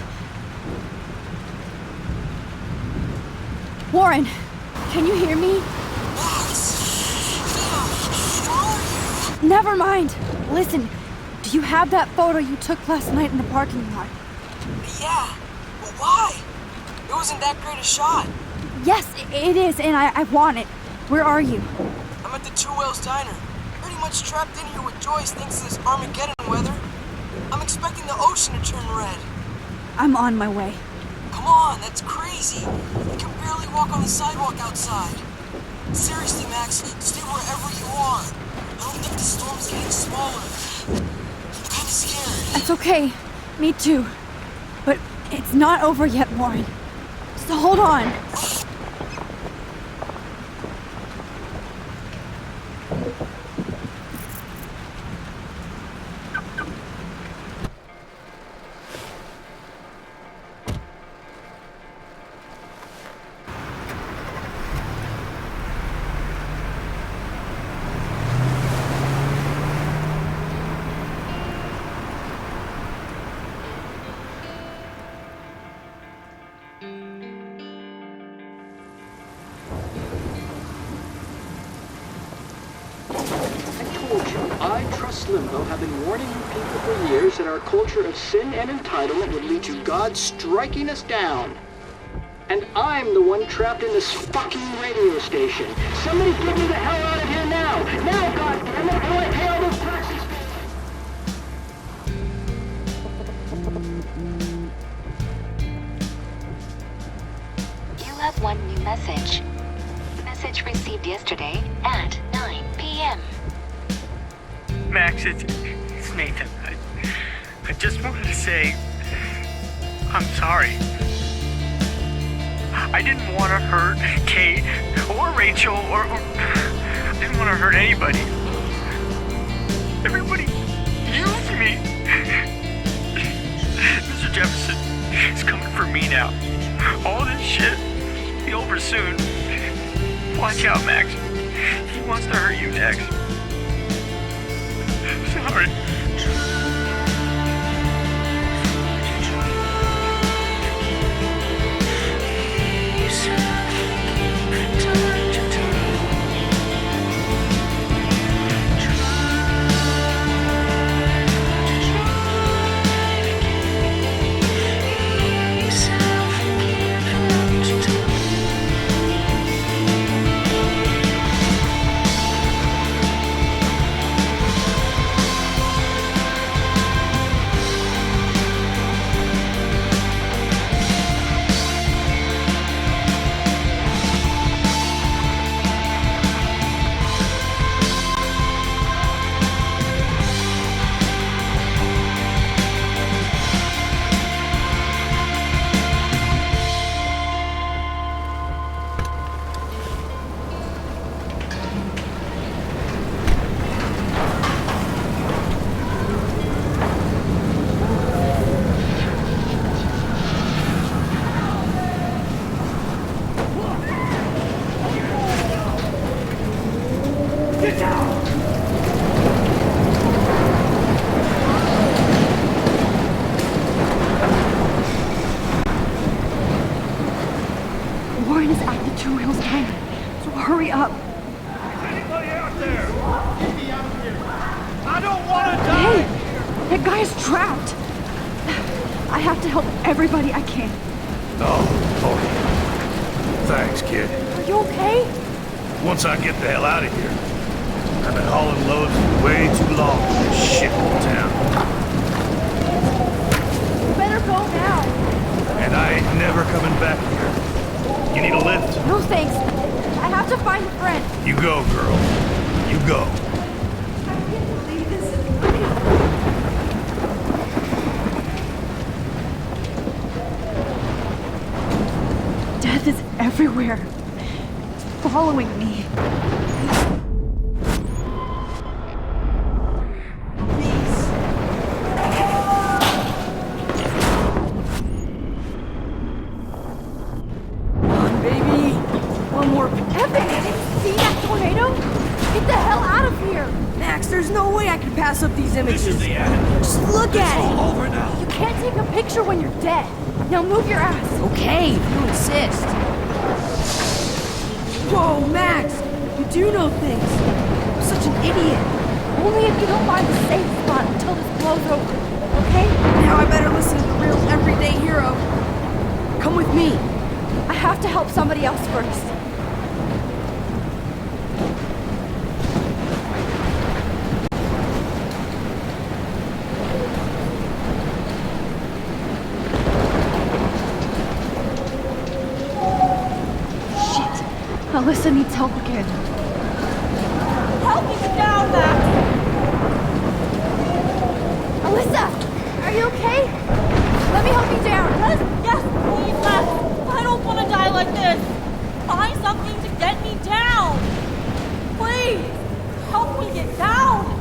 [SPEAKER 3] Warren! Can you hear me? Never mind! Listen, do you have that photo you took last night in the parking lot?
[SPEAKER 17] Yeah. Well, why? It wasn't that great a shot.
[SPEAKER 3] Yes, it is, and I want it. Where are you?
[SPEAKER 17] I'm at the Two Whales Diner. Pretty much trapped in here with Joyce thanks to this Armageddon weather. I'm expecting the ocean to turn red.
[SPEAKER 3] I'm on my way.
[SPEAKER 17] Come on, that's crazy. You can barely walk on the sidewalk outside. Seriously, Max, stay wherever you are. I don't think the storm's getting smaller. I'm kinda scared.
[SPEAKER 3] That's okay. Me too. But it's not over yet, Warren. So hold on.
[SPEAKER 18] I, Trust Limbo, have been warning you people for years that our culture of sin and entitlement would lead to God striking us down. And I'm the one trapped in this fucking radio station. Somebody get me the hell out of here now! Now, goddammit, I want to pay all those taxes!
[SPEAKER 19] You have one new message. Message received yesterday at 9 p.m.
[SPEAKER 13] Max, it's Nathan. I just wanted to say I'm sorry. I didn't want to hurt Kate or Rachel or I didn't want to hurt anybody. Everybody used me. Mr. Jefferson is coming for me now. All this shit will be over soon. Watch out, Max. He wants to hurt you next. Sorry.
[SPEAKER 3] Warren is at the two wheels hangar, so hurry up.
[SPEAKER 11] Anybody out there? Get me out of here. I don't want to die.
[SPEAKER 3] Hey, that guy is trapped. I have to help everybody I can.
[SPEAKER 4] Oh. Thanks, kid.
[SPEAKER 3] Are you okay?
[SPEAKER 4] Once I get the hell out of here. I've been hauling loads for way too long in this shithole town.
[SPEAKER 3] You better go now.
[SPEAKER 4] And I ain't never coming back here. You need a lift?
[SPEAKER 3] No thanks. I have to find a friend.
[SPEAKER 4] You go, girl. You go.
[SPEAKER 3] I can't believe this. Death is everywhere. It's following me.
[SPEAKER 20] Pass up these images.
[SPEAKER 11] This is the end.
[SPEAKER 20] Just look at it.
[SPEAKER 11] It's all over now.
[SPEAKER 3] You can't take a picture when you're dead. Now move your ass.
[SPEAKER 20] Okay, if you insist. Whoa, Max! You do know things. I'm such an idiot.
[SPEAKER 3] Only if you don't find a safe spot until this blows over. Okay?
[SPEAKER 20] Now I better listen to the real everyday hero. Come with me.
[SPEAKER 3] I have to help somebody else first. Alyssa needs help again.
[SPEAKER 20] Help me get down, Max!
[SPEAKER 3] Alyssa! Are you okay? Let me help you down.
[SPEAKER 20] Yes, please, Max! I don't want to die like this! Find something to get me down! Please! Help me get down!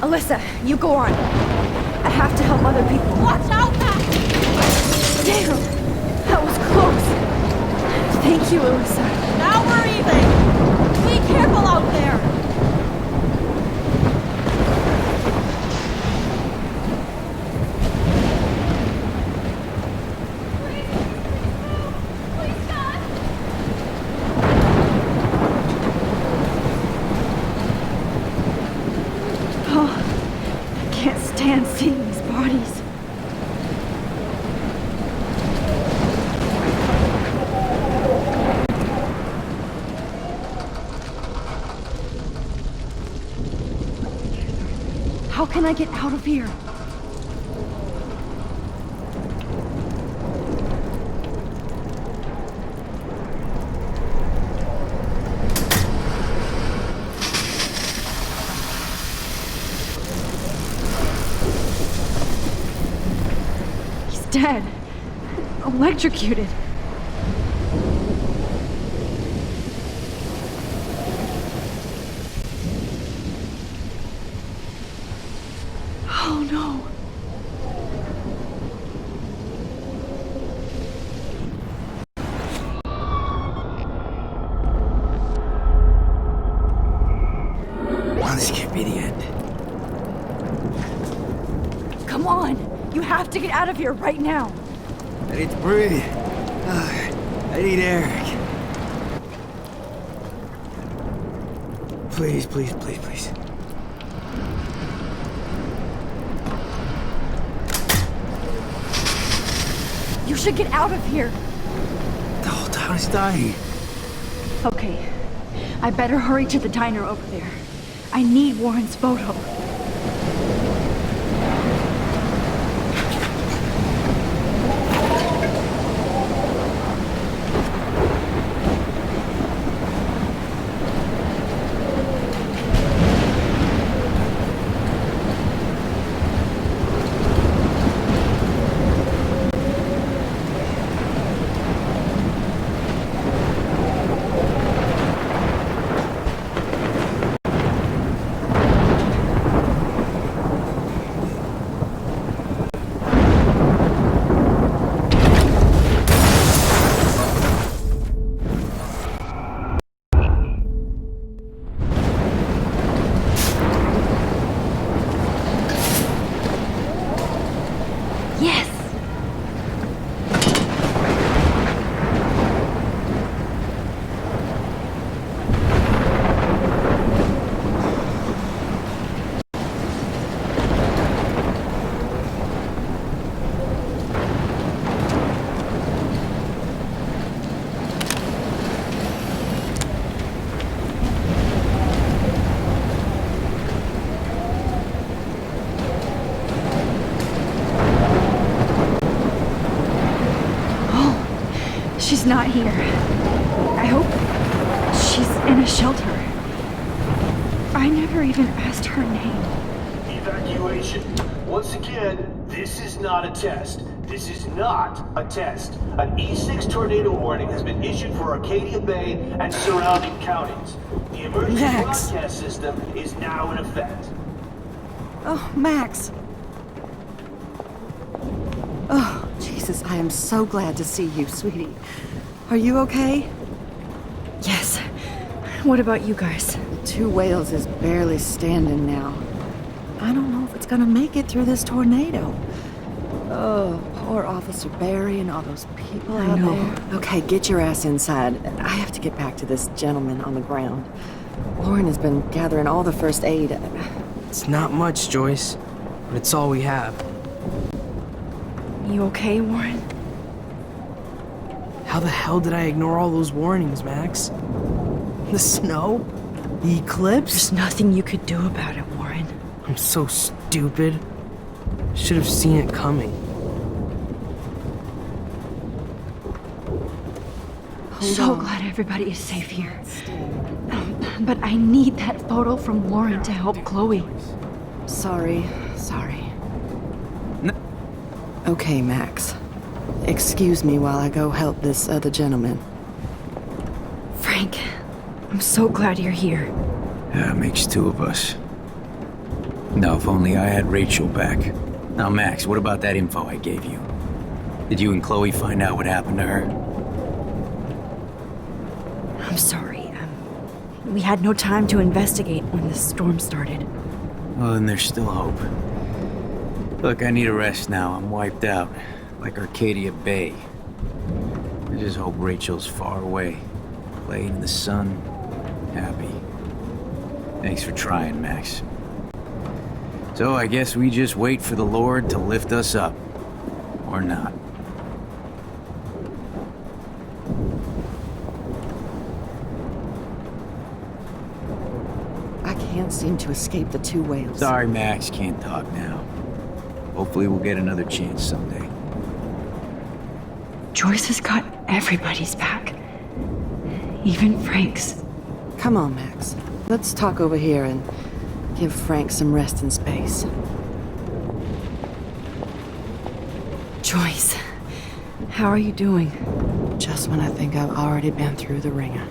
[SPEAKER 3] Alyssa, you go on. I have to help other people.
[SPEAKER 20] Watch out, Max!
[SPEAKER 3] Damn! That was close. Thank you, Alyssa.
[SPEAKER 20] Now we're even! Be careful out there!
[SPEAKER 3] Oh, I can't stand seeing these bodies. How can I get out of here? He's dead. Electrocuted. Oh no.
[SPEAKER 8] Oh, this can't be the end.
[SPEAKER 3] Come on! You have to get out of here right now!
[SPEAKER 8] I need to breathe. I need air. Please, please, please, please.
[SPEAKER 3] You should get out of here!
[SPEAKER 8] The whole town is dying.
[SPEAKER 3] Okay, I better hurry to the diner over there. I need Warren's photo. Yes! She's not here. I hope she's in a shelter. I never even asked her name.
[SPEAKER 11] Evacuation. Once again, this is not a test. This is not a test. An E6 tornado warning has been issued for Arcadia Bay and surrounding counties. The emergency
[SPEAKER 21] Max.
[SPEAKER 11] broadcast system is now in effect.
[SPEAKER 21] Oh, Max. Oh, Jesus, I am so glad to see you, sweetie. Are you okay?
[SPEAKER 3] Yes. What about you guys?
[SPEAKER 21] The Two Whales is barely standing now. I don't know if it's gonna make it through this tornado. Oh, poor Officer Barry and all those people out there. Okay, get your ass inside. I have to get back to this gentleman on the ground. Warren has been gathering all the first aid.
[SPEAKER 22] It's not much, Joyce, but it's all we have.
[SPEAKER 3] You okay, Warren?
[SPEAKER 22] How the hell did I ignore all those warnings, Max? The snow? The eclipse?
[SPEAKER 3] There's nothing you could do about it, Warren.
[SPEAKER 22] I'm so stupid. Should have seen it coming.
[SPEAKER 3] So glad everybody is safe here. But I need that photo from Warren to help Chloe.
[SPEAKER 21] Sorry. Okay, Max. Excuse me while I go help this other gentleman.
[SPEAKER 3] Frank, I'm so glad you're here.
[SPEAKER 8] Yeah, it makes two of us.
[SPEAKER 5] No, if only I had Rachel back. Now, Max, what about that info I gave you? Did you and Chloe find out what happened to her?
[SPEAKER 3] I'm sorry. We had no time to investigate when the storm started.
[SPEAKER 5] Well, then there's still hope. Look, I need a rest now. I'm wiped out. Like Arcadia Bay. I just hope Rachel's far away. Playing in the sun. Happy. Thanks for trying, Max. So I guess we just wait for the Lord to lift us up. Or not.
[SPEAKER 21] I can't seem to escape the two whales.
[SPEAKER 5] Sorry, Max. Can't talk now. Hopefully we'll get another chance someday.
[SPEAKER 3] Joyce has got everybody's back. Even Frank's.
[SPEAKER 21] Come on, Max. Let's talk over here and give Frank some rest and space.
[SPEAKER 3] Joyce, how are you doing?
[SPEAKER 21] Just when I think I've already been through the ringer.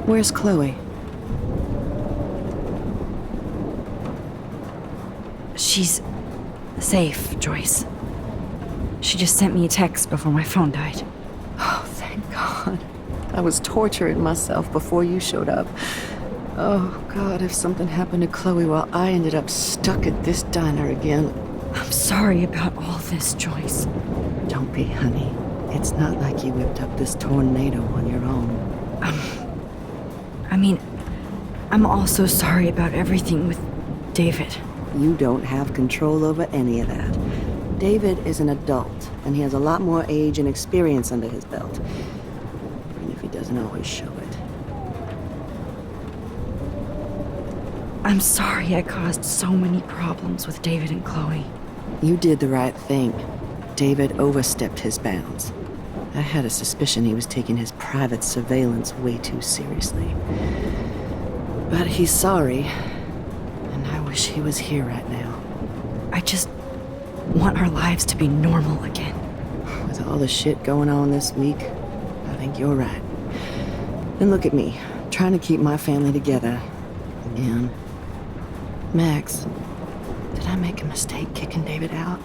[SPEAKER 21] Where's Chloe?
[SPEAKER 3] She's safe, Joyce. She just sent me a text before my phone died.
[SPEAKER 21] Oh, thank God. I was torturing myself before you showed up. Oh, God, if something happened to Chloe while I ended up stuck at this diner again.
[SPEAKER 3] I'm sorry about all this, Joyce.
[SPEAKER 21] Don't be, honey. It's not like you whipped up this tornado on your own.
[SPEAKER 3] I'm also sorry about everything with David.
[SPEAKER 21] You don't have control over any of that. David is an adult, and he has a lot more age and experience under his belt. Even if he doesn't always show it.
[SPEAKER 3] I'm sorry I caused so many problems with David and Chloe.
[SPEAKER 21] You did the right thing. David overstepped his bounds. I had a suspicion he was taking his private surveillance way too seriously. But he's sorry, and I wish he was here right now.
[SPEAKER 3] I just want our lives to be normal again.
[SPEAKER 21] With all the shit going on this week, I think you're right. And look at me, trying to keep my family together. Again. Max, did I make a mistake kicking David out?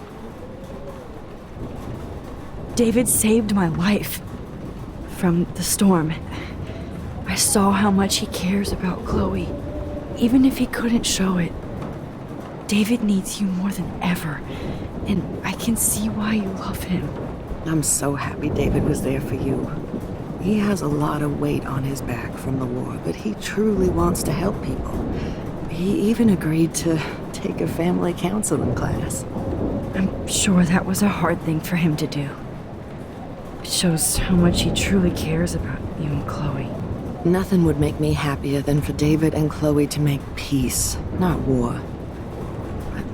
[SPEAKER 3] David saved my life from the storm. I saw how much he cares about Chloe, even if he couldn't show it. David needs you more than ever, and I can see why you love him.
[SPEAKER 21] I'm so happy David was there for you. He has a lot of weight on his back from the war, but he truly wants to help people. He even agreed to take a family counseling class.
[SPEAKER 3] I'm sure that was a hard thing for him to do. It shows how much he truly cares about you and Chloe.
[SPEAKER 21] Nothing would make me happier than for David and Chloe to make peace, not war. But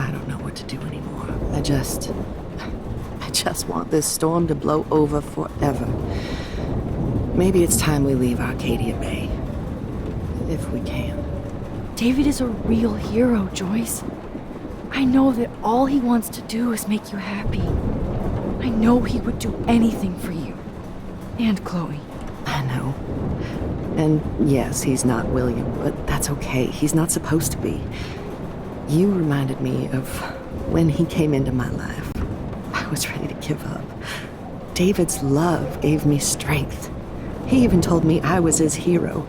[SPEAKER 21] I don't know what to do anymore. I just want this storm to blow over forever. Maybe it's time we leave Arcadia Bay. If we can.
[SPEAKER 3] David is a real hero, Joyce. I know that all he wants to do is make you happy. I know he would do anything for you. And Chloe.
[SPEAKER 21] I know. And yes, he's not William, but that's okay. He's not supposed to be. You reminded me of when he came into my life. I was ready to give up. David's love gave me strength. He even told me I was his hero.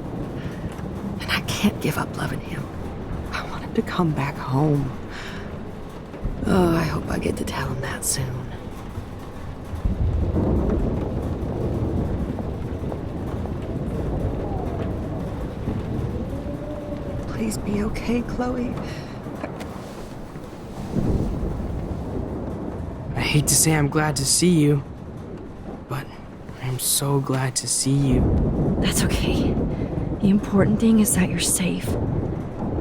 [SPEAKER 21] And I can't give up loving him. I want him to come back home. Oh, I hope I get to tell him that soon. Please be okay, Chloe.
[SPEAKER 22] I hate to say I'm glad to see you, but I'm so glad to see you.
[SPEAKER 3] That's okay. The important thing is that you're safe.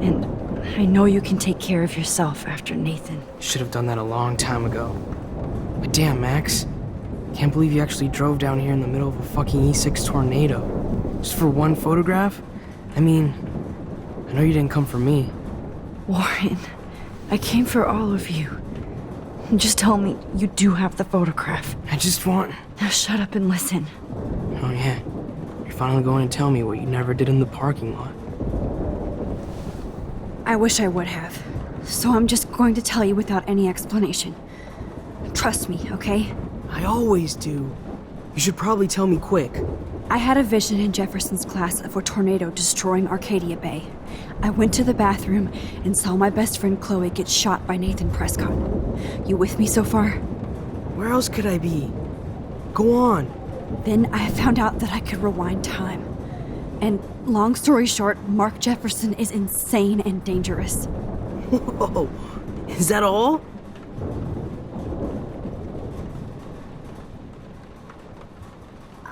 [SPEAKER 3] And I know you can take care of yourself after Nathan.
[SPEAKER 22] Should have done that a long time ago. But damn, Max. Can't believe you actually drove down here in the middle of a fucking E6 tornado. Just for one photograph? I mean, I know you didn't come for me.
[SPEAKER 3] Warren, I came for all of you. Just tell me you do have the photograph.
[SPEAKER 22] I just want...
[SPEAKER 3] Now shut up and listen.
[SPEAKER 22] Oh yeah, you're finally going to tell me what you never did in the parking lot.
[SPEAKER 3] I wish I would have. So I'm just going to tell you without any explanation. Trust me, okay?
[SPEAKER 22] I always do. You should probably tell me quick.
[SPEAKER 3] I had a vision in Jefferson's class of a tornado destroying Arcadia Bay. I went to the bathroom and saw my best friend Chloe get shot by Nathan Prescott. You with me so far?
[SPEAKER 22] Where else could I be? Go on.
[SPEAKER 3] Then I found out that I could rewind time. And long story short, Mark Jefferson is insane and dangerous.
[SPEAKER 22] Whoa, is that all?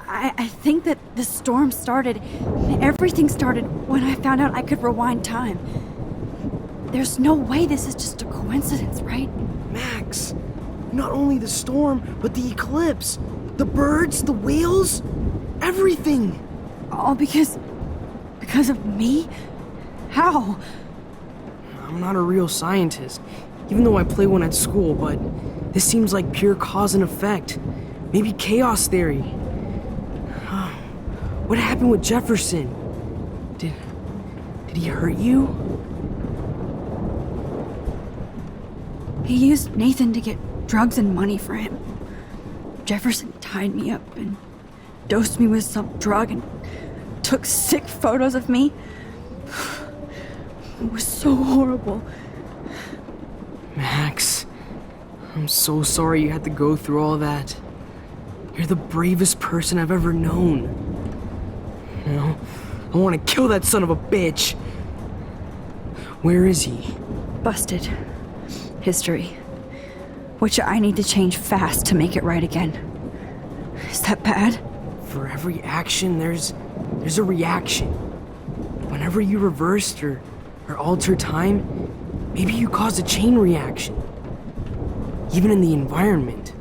[SPEAKER 3] I think that the storm started, everything started when I found out I could rewind time. There's no way this is just a coincidence, right?
[SPEAKER 22] Max, not only the storm, but the eclipse, the birds, the whales, everything.
[SPEAKER 3] All because of me? How?
[SPEAKER 22] I'm not a real scientist, even though I play one at school, but this seems like pure cause and effect. Maybe chaos theory. What happened with Jefferson? Did he hurt you?
[SPEAKER 3] He used Nathan to get drugs and money for him. Jefferson tied me up and dosed me with some drug and took sick photos of me. It was so horrible.
[SPEAKER 22] Max, I'm so sorry you had to go through all that. You're the bravest person I've ever known. You know, I want to kill that son of a bitch. Where is he?
[SPEAKER 3] Busted. History. Which I need to change fast to make it right again. Is that bad?
[SPEAKER 22] For every action, there's a reaction. Whenever you reversed or altered time, maybe you caused a chain reaction. Even in the environment.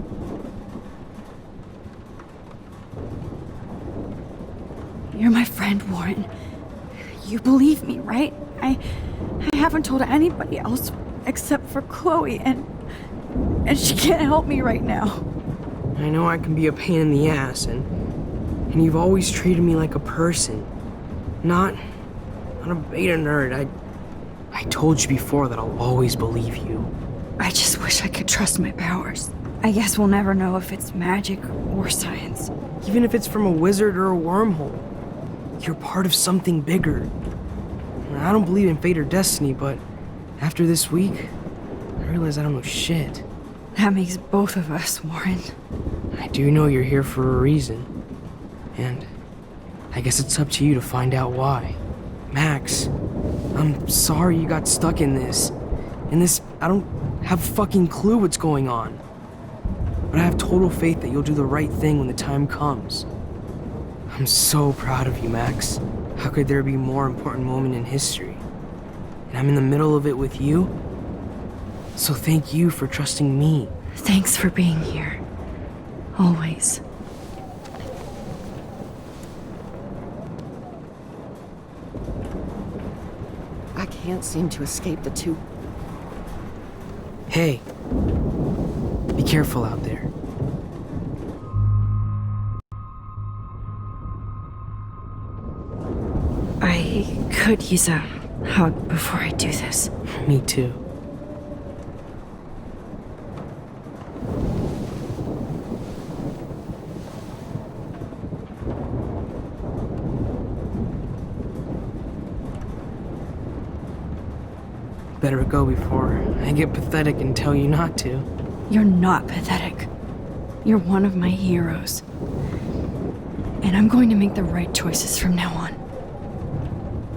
[SPEAKER 3] You're my friend, Warren. You believe me, right? I haven't told anybody else except for Chloe, and she can't help me right now.
[SPEAKER 22] I know I can be a pain in the ass, and you've always treated me like a person. Not a beta nerd. I told you before that I'll always believe you.
[SPEAKER 3] I just wish I could trust my powers. I guess we'll never know if it's magic or science.
[SPEAKER 22] Even if it's from a wizard or a wormhole. You're part of something bigger. I don't believe in fate or destiny, but after this week, I realize I don't know shit.
[SPEAKER 3] That makes both of us, Warren.
[SPEAKER 22] I do know you're here for a reason. And I guess it's up to you to find out why. Max, I'm sorry you got stuck in this. I don't have a fucking clue what's going on. But I have total faith that you'll do the right thing when the time comes. I'm so proud of you, Max. How could there be a more important moment in history? And I'm in the middle of it with you. So thank you for trusting me.
[SPEAKER 3] Thanks for being here. Always.
[SPEAKER 15] I can't seem to escape the two.
[SPEAKER 22] Hey, be careful out there.
[SPEAKER 3] I could use a hug before I do this.
[SPEAKER 22] Me too. Better go before I get pathetic and tell you not to.
[SPEAKER 3] You're not pathetic. You're one of my heroes. And I'm going to make the right choices from now on.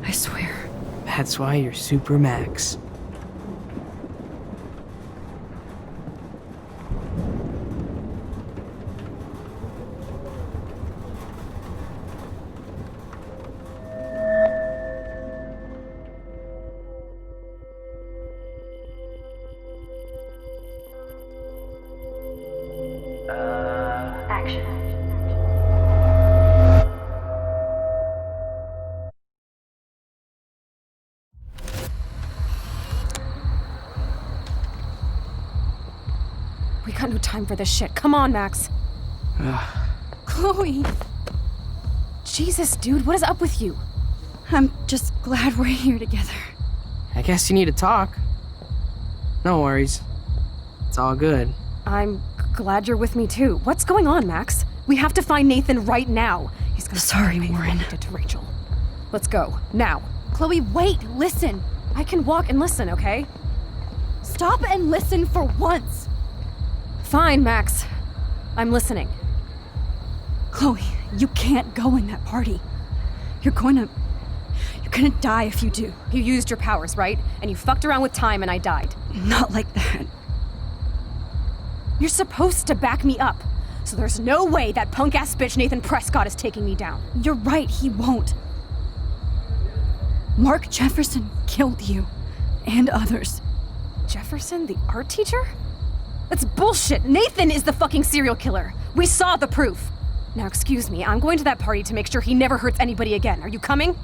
[SPEAKER 3] I swear.
[SPEAKER 22] That's why you're Super Max.
[SPEAKER 3] Action.
[SPEAKER 2] We got no time for this shit. Come on, Max. Chloe! Jesus, dude, what is up with you?
[SPEAKER 3] I'm just glad we're here together.
[SPEAKER 22] I Guess you need to talk. No worries. It's all good.
[SPEAKER 2] I'm glad you're with me too. What's going on, Max? We have to find Nathan right now. He's gonna
[SPEAKER 21] Sorry,
[SPEAKER 2] pay for what
[SPEAKER 21] Warren.
[SPEAKER 2] he did to Rachel. Let's go, now. Chloe, wait, listen. I can walk and listen, okay? Stop and listen for once. Fine, Max. I'm listening.
[SPEAKER 3] Chloe, you can't go in that party. You're gonna die if you do.
[SPEAKER 2] You used your powers, right? And you fucked around with time and I died.
[SPEAKER 3] Not like that.
[SPEAKER 2] You're supposed to back me up. So there's no way that punk-ass bitch Nathan Prescott is taking me down.
[SPEAKER 3] You're right, he won't. Mark Jefferson killed you. And others.
[SPEAKER 2] Jefferson, the art teacher? That's bullshit. Nathan is the fucking serial killer. We saw the proof. Now, excuse me, I'm going to that party to make sure he never hurts anybody again. Are you coming?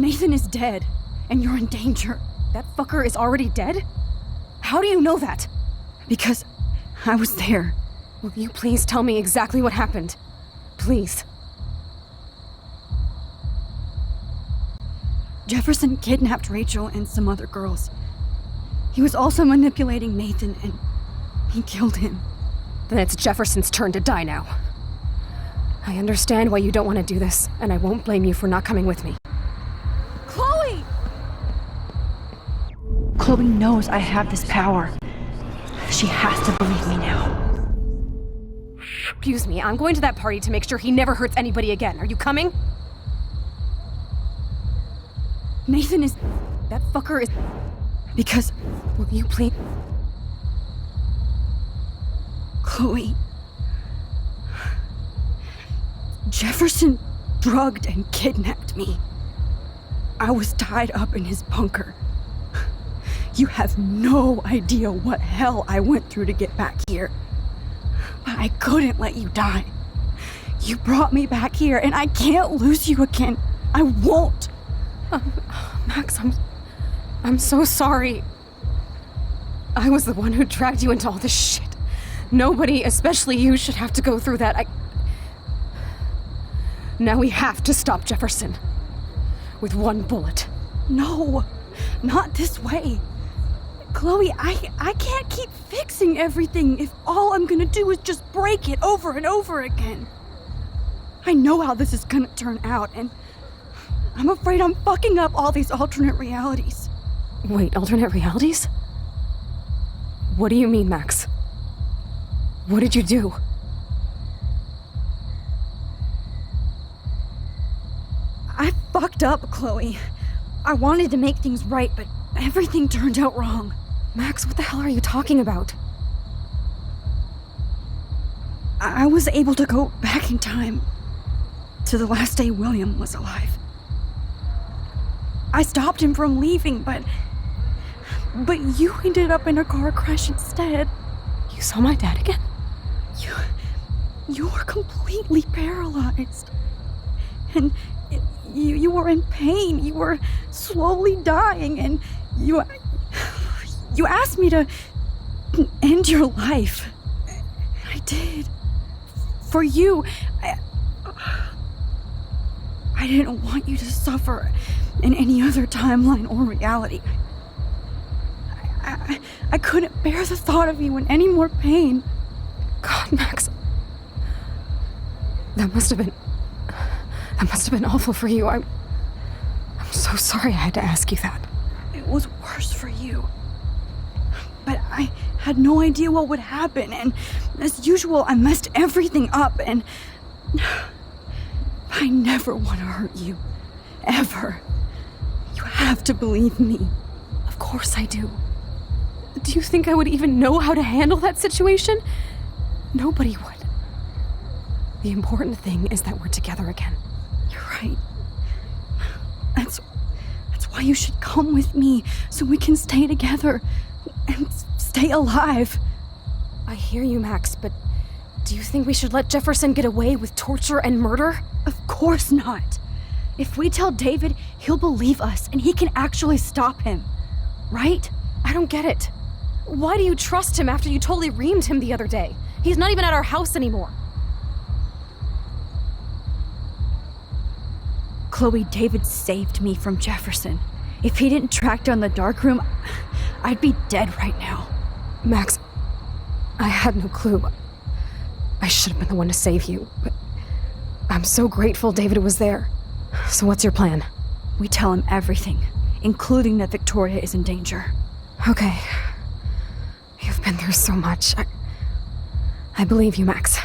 [SPEAKER 3] Nathan is dead, and you're in danger.
[SPEAKER 2] That fucker is already dead? How do you know that?
[SPEAKER 3] Because I was there.
[SPEAKER 2] Will you please tell me exactly what happened? Please.
[SPEAKER 3] Jefferson kidnapped Rachel and some other girls. He was also manipulating Nathan, and he killed him.
[SPEAKER 2] Then it's Jefferson's turn to die now. I understand why you don't want to do this, and I won't blame you for not coming with me. Chloe!
[SPEAKER 3] Chloe knows I have this power. She has to believe me now.
[SPEAKER 2] Excuse me, I'm going to that party to make sure he never hurts anybody again. Are you coming?
[SPEAKER 3] Nathan is...
[SPEAKER 2] That fucker is...
[SPEAKER 3] Because...
[SPEAKER 2] Will you please...
[SPEAKER 3] Chloe... Jefferson drugged and kidnapped me. I was tied up in his bunker. You have no idea what hell I went through to get back here. But I couldn't let you die. You brought me back here, and I can't lose you again. I won't.
[SPEAKER 2] Max, I'm so sorry. I was the one who dragged you into all this shit. Nobody, especially you, should have to go through that. Now we have to stop Jefferson. With one bullet.
[SPEAKER 3] No, not this way. Chloe, I can't keep fixing everything if all I'm gonna do is just break it over and over again. I know how this is gonna turn out, and I'm afraid I'm fucking up all these alternate realities.
[SPEAKER 2] Wait, alternate realities? What do you mean, Max? What did you do?
[SPEAKER 3] I fucked up, Chloe. I wanted to make things right, but everything turned out wrong.
[SPEAKER 2] Max, what the hell are you talking about?
[SPEAKER 3] I was able to go back in time to the last day William was alive. I stopped him from leaving, but you ended up in a car crash instead.
[SPEAKER 2] You saw my dad again?
[SPEAKER 3] You were completely paralyzed. And you were in pain. You were slowly dying, and you asked me to end your life. I did. For you. I didn't want you to suffer in any other timeline or reality. I couldn't bear the thought of you in any more pain.
[SPEAKER 2] God, Max. That must have been awful for you. I'm so sorry I had to ask you that.
[SPEAKER 3] It was worse for you. But I had no idea what would happen, and as usual, I messed everything up, and I never want to hurt you. Ever. You have to believe me.
[SPEAKER 2] Of course I do. Do you think I would even know how to handle that situation? Nobody would. The important thing is that we're together again.
[SPEAKER 3] You're right. That's why you should come with me, so we can stay together and stay alive.
[SPEAKER 2] I hear you, Max, but do you think we should let Jefferson get away with torture and murder?
[SPEAKER 3] Of course not. If we tell David, he'll believe us, and he can actually stop him. Right?
[SPEAKER 2] I don't get it. Why do you trust him after you totally reamed him the other day? He's not even at our house anymore.
[SPEAKER 3] Chloe, David saved me from Jefferson. If he didn't track down the dark room, I'd be dead right now.
[SPEAKER 2] Max, I had no clue. I should have been the one to save you, but I'm so grateful David was there. So what's your plan?
[SPEAKER 3] We tell him everything, including that Victoria is in danger.
[SPEAKER 2] Okay. You've been through so much. I believe you, Max.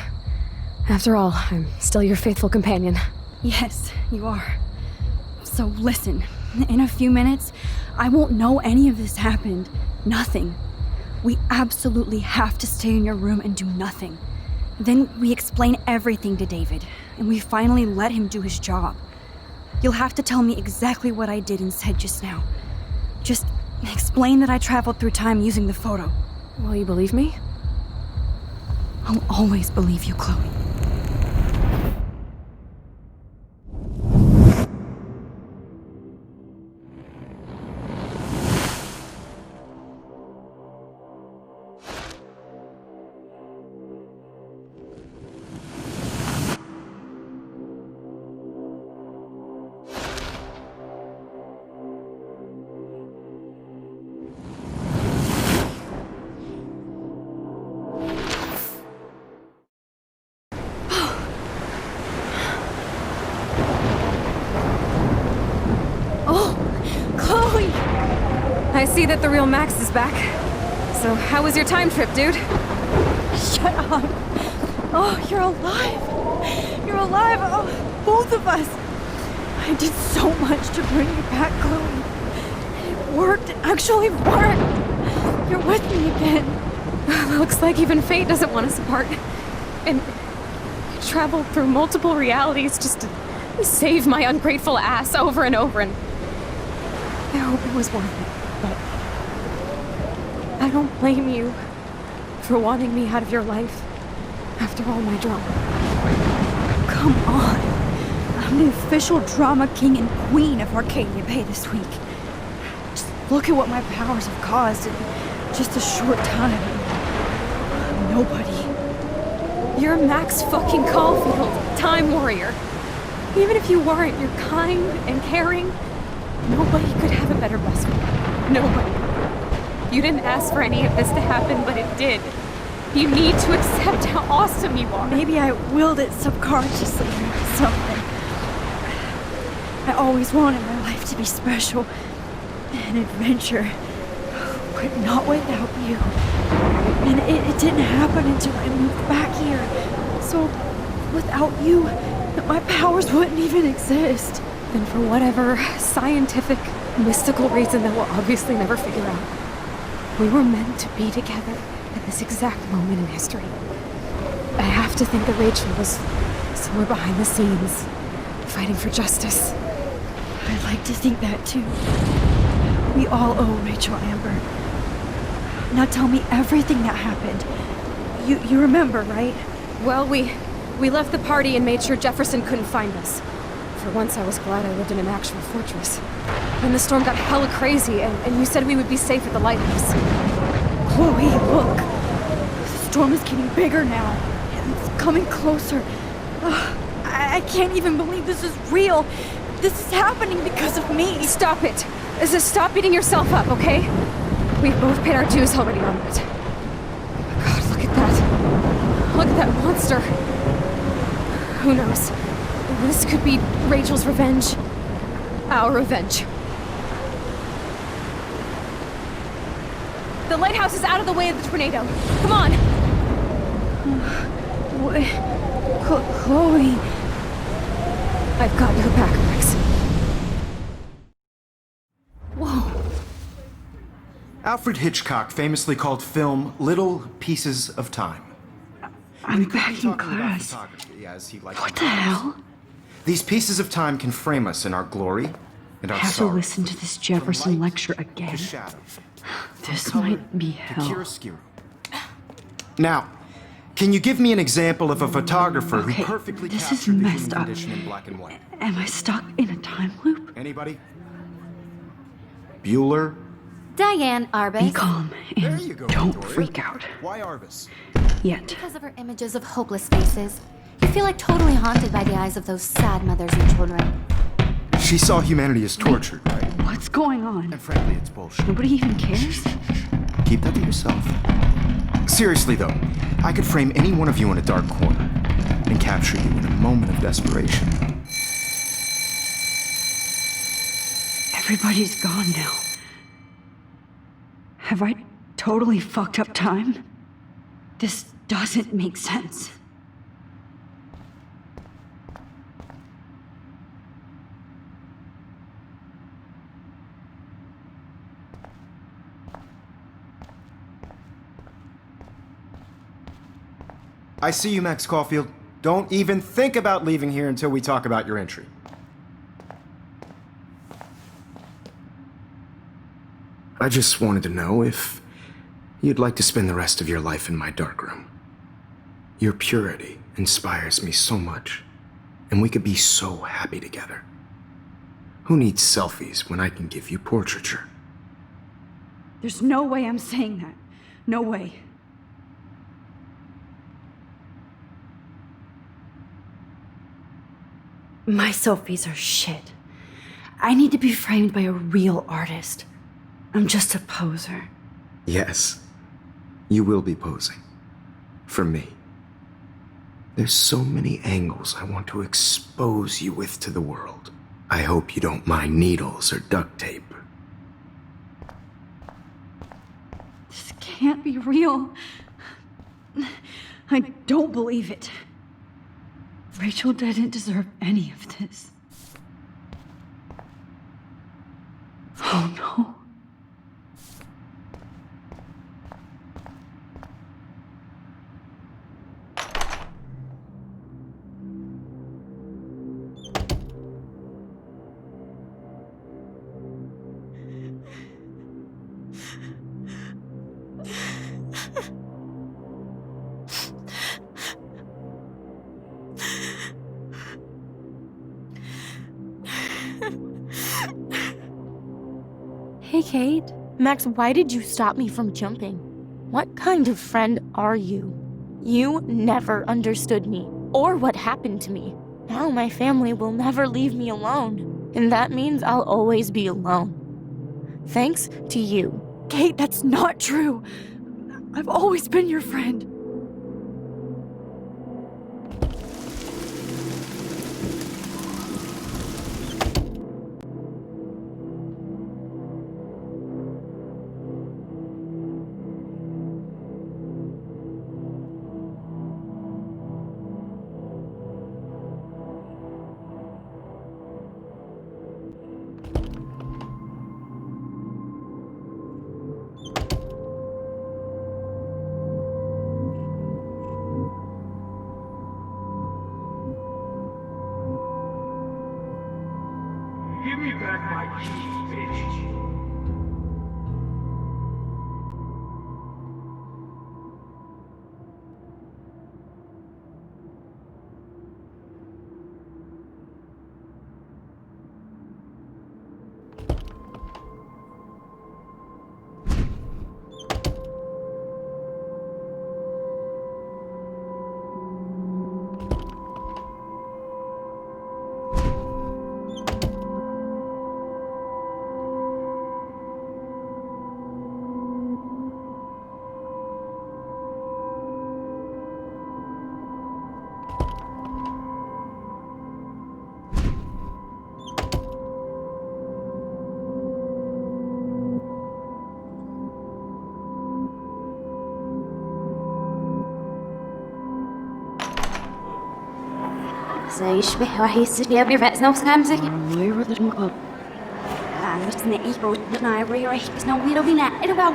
[SPEAKER 2] After all, I'm still your faithful companion.
[SPEAKER 3] Yes, you are. So listen, in a few minutes, I won't know any of this happened. Nothing. We absolutely have to stay in your room and do nothing. Then we explain everything to David, and we finally let him do his job. You'll have to tell me exactly what I did and said just now. Just explain that I traveled through time using the photo.
[SPEAKER 2] Will you believe me?
[SPEAKER 3] I'll always believe you, Chloe.
[SPEAKER 2] I see that the real Max is back. So, how was your time trip, dude?
[SPEAKER 3] Shut up. Oh, you're alive. You're alive. Oh, both of us. I did so much to bring you back, Chloe. It worked. It actually worked. You're with me again.
[SPEAKER 2] Looks like even fate doesn't want us apart. And I traveled through multiple realities just to save my ungrateful ass over and over, and I hope it was worth it. But I don't blame you for wanting me out of your life after all my drama.
[SPEAKER 3] Come on. I'm the official drama king and queen of Arcadia Bay this week. Just look at what my powers have caused in just a short time. I'm nobody.
[SPEAKER 2] You're Max fucking Caulfield, Time Warrior. Even if you weren't, you're kind and caring. Nobody could have a better best friend. Nobody. You didn't ask for any of this to happen, but it did. You need to accept how awesome you are.
[SPEAKER 3] Maybe I willed it subconsciously or something. I always wanted my life to be special. An adventure. But not without you. And it didn't happen until I moved back here. So, without you, my powers wouldn't even exist.
[SPEAKER 2] And for whatever scientific, mystical reason that we'll obviously never figure out, we were meant to be together at this exact moment in history. I have to think that Rachel was somewhere behind the scenes, fighting for justice.
[SPEAKER 3] I'd like to think that too. We all owe Rachel Amber. Now tell me everything that happened. You remember, right?
[SPEAKER 2] Well, we left the party and made sure Jefferson couldn't find us. For once, I was glad I lived in an actual fortress. Then the storm got hella crazy, and you said we would be safe at the lighthouse.
[SPEAKER 3] Chloe, look! The storm is getting bigger now. It's coming closer. I can't even believe this is real. This is happening because of me.
[SPEAKER 2] Stop it. Stop beating yourself up, okay? We've both paid our dues already on it. God, look at that. Look at that monster. Who knows? This could be Rachel's revenge. Our revenge. The lighthouse is out of the way of the tornado. Come on!
[SPEAKER 3] Chloe...
[SPEAKER 2] I've got your back, Max.
[SPEAKER 3] Whoa.
[SPEAKER 10] Alfred Hitchcock famously called film little pieces of time.
[SPEAKER 21] I'm back in class. What the hell?
[SPEAKER 10] These pieces of time can frame us in our glory and our
[SPEAKER 21] I have to
[SPEAKER 10] sorrow.
[SPEAKER 21] listen to this Jefferson lecture again. This might be hell.
[SPEAKER 10] Now, can you give me an example of a photographer
[SPEAKER 21] Okay,
[SPEAKER 10] who perfectly
[SPEAKER 21] this is
[SPEAKER 10] captured the
[SPEAKER 21] messed
[SPEAKER 10] human
[SPEAKER 21] up.
[SPEAKER 10] condition in black and white?
[SPEAKER 21] Am I stuck in a time loop?
[SPEAKER 10] Anybody? Bueller?
[SPEAKER 14] Diane Arbus.
[SPEAKER 21] Be calm and don't freak out.
[SPEAKER 10] Why Arbus?
[SPEAKER 21] Yet.
[SPEAKER 14] Because of her images of hopeless faces. You feel like totally haunted by the eyes of those sad mothers and children.
[SPEAKER 10] She saw humanity as tortured, right?
[SPEAKER 3] What's going on?
[SPEAKER 10] And frankly, it's bullshit.
[SPEAKER 3] Nobody even cares?
[SPEAKER 10] Keep that to yourself. Seriously, though, I could frame any one of you in a dark corner and capture you in a moment of desperation.
[SPEAKER 3] Everybody's gone now. Have I totally fucked up time? This doesn't make sense.
[SPEAKER 10] I see you, Max Caulfield. Don't even think about leaving here until we talk about your entry. I just wanted to know if you'd like to spend the rest of your life in my darkroom. Your purity inspires me so much, and we could be so happy together. Who needs selfies when I can give you portraiture?
[SPEAKER 3] There's no way I'm saying that. No way. My selfies are shit. I need to be framed by a real artist. I'm just a poser.
[SPEAKER 10] Yes, you will be posing. For me. There's so many angles I want to expose you with to the world. I hope you don't mind needles or duct tape.
[SPEAKER 3] This can't be real. I don't believe it. Rachel didn't deserve any of this. Oh no.
[SPEAKER 6] Hey, Kate. Max, why did you stop me from jumping? What kind of friend are you? You never understood me, or what happened to me. Now my family will never leave me alone, and that means I'll always be alone. Thanks to you.
[SPEAKER 3] Kate, that's not true. I've always been your friend.
[SPEAKER 13] Give me back my keys, bitch.
[SPEAKER 7] زي يشبه وحي السرية برأس نفس خامسك
[SPEAKER 21] Where did it go?
[SPEAKER 7] عرفت نقيه ودنا يبري ريح بس نوبي رو بينا إلو باو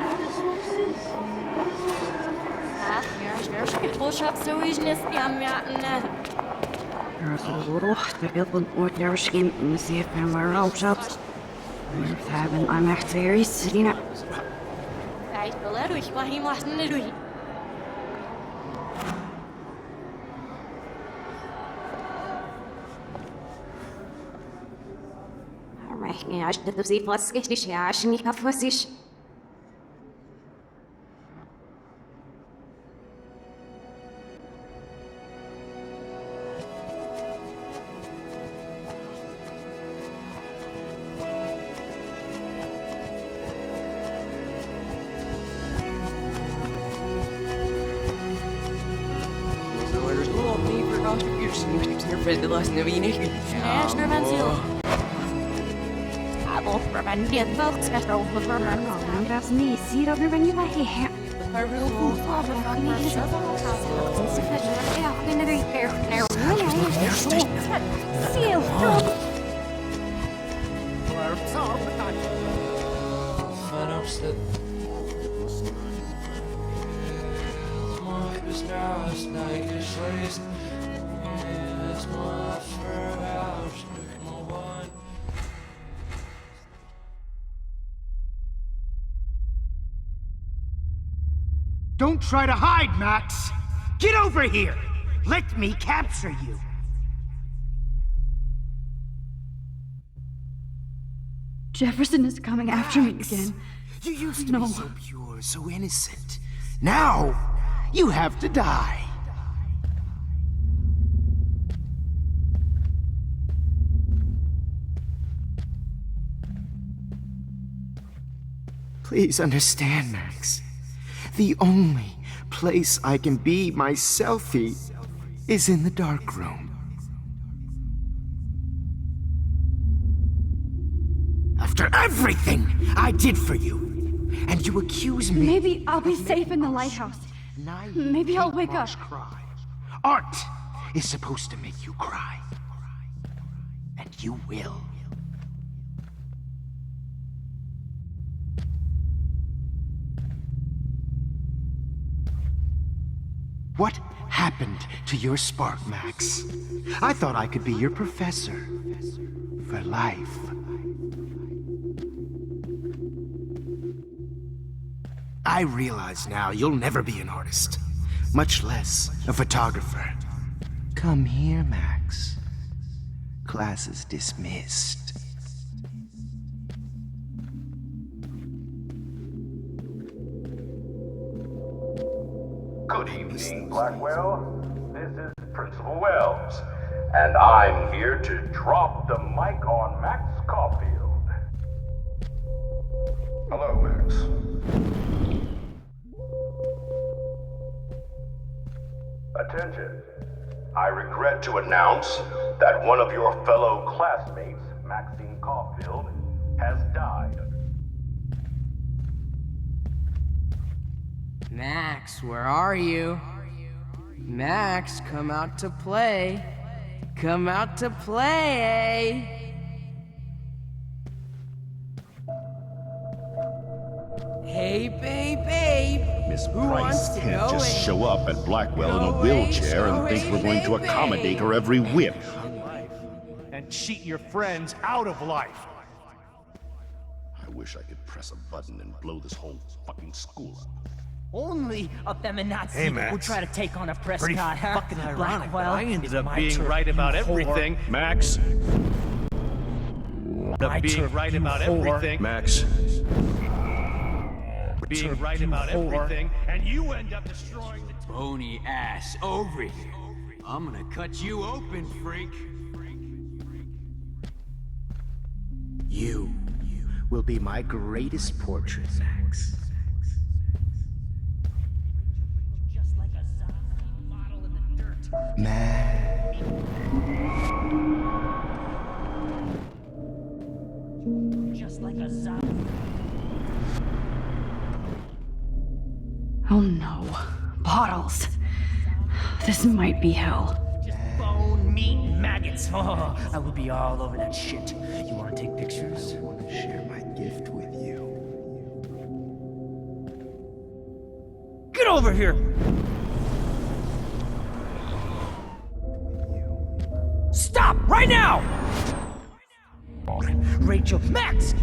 [SPEAKER 21] روح تقبل وترشكين نسيف من وراء وشابس مرتابن أنا احتيري السرينة
[SPEAKER 7] ريحني عشت تزيد واسكت ليش يا عشني كفوسيش
[SPEAKER 9] Don't try to hide, Max! Get over here! Let me capture you!
[SPEAKER 3] Jefferson is coming after me again.
[SPEAKER 9] You used to be so pure, so innocent. Now, you have to die.
[SPEAKER 10] Please understand, Max. The only place I can be myselfie is in the dark room.
[SPEAKER 9] After everything I did for you, and you accuse me...
[SPEAKER 3] Maybe I'll be safe in the lighthouse. Maybe I'll wake up.
[SPEAKER 9] Cry. Art is supposed to make you cry. And you will. What happened to your spark, Max? I thought I could be your professor. For life. I realize now you'll never be an artist. Much less a photographer. Come here, Max. Class is dismissed.
[SPEAKER 12] Good evening, Blackwell. This is Principal Wells, and I'm here to drop the mic on Max Caulfield. Hello, Max. Attention. I regret to announce that one of your fellow classmates, Maxine Caulfield, has died.
[SPEAKER 22] Max, where are you? Max, come out to play. Come out to play. Hey, babe.
[SPEAKER 23] Miss
[SPEAKER 22] Who wants
[SPEAKER 23] Price
[SPEAKER 22] to
[SPEAKER 23] can't
[SPEAKER 22] go
[SPEAKER 23] just
[SPEAKER 22] in?
[SPEAKER 23] show up at Blackwell in a wheelchair and think we're going to accommodate her every whim.
[SPEAKER 24] And cheat your friends out of life.
[SPEAKER 23] I wish I could press a button and blow this whole fucking school up.
[SPEAKER 25] Only a feminazi
[SPEAKER 24] Hey, Max.
[SPEAKER 25] would try to take on a
[SPEAKER 24] Pretty
[SPEAKER 25] Prescott, huh?
[SPEAKER 24] fucking ironic,
[SPEAKER 25] Blackwell,
[SPEAKER 24] but I ended
[SPEAKER 25] it's
[SPEAKER 24] up
[SPEAKER 25] my
[SPEAKER 24] being
[SPEAKER 25] turn,
[SPEAKER 24] right about
[SPEAKER 25] you whore.
[SPEAKER 24] everything.
[SPEAKER 23] Max.
[SPEAKER 24] My being
[SPEAKER 25] turn,
[SPEAKER 24] right
[SPEAKER 25] you
[SPEAKER 24] about
[SPEAKER 25] whore.
[SPEAKER 24] everything.
[SPEAKER 23] Max.
[SPEAKER 24] Being right about everything, and you end up destroying the...
[SPEAKER 5] Bony ass over here. I'm gonna cut you open, freak.
[SPEAKER 9] You will be my greatest portrait, Max. Max.
[SPEAKER 25] Just like a zombie.
[SPEAKER 3] Oh no. Bottles. This might be hell.
[SPEAKER 25] Just bone, meat, maggots. Oh, I will be all over that shit. You want to take pictures?
[SPEAKER 9] I want to share my gift with you.
[SPEAKER 25] Get over here! Stop! Right now! Rachel, Max!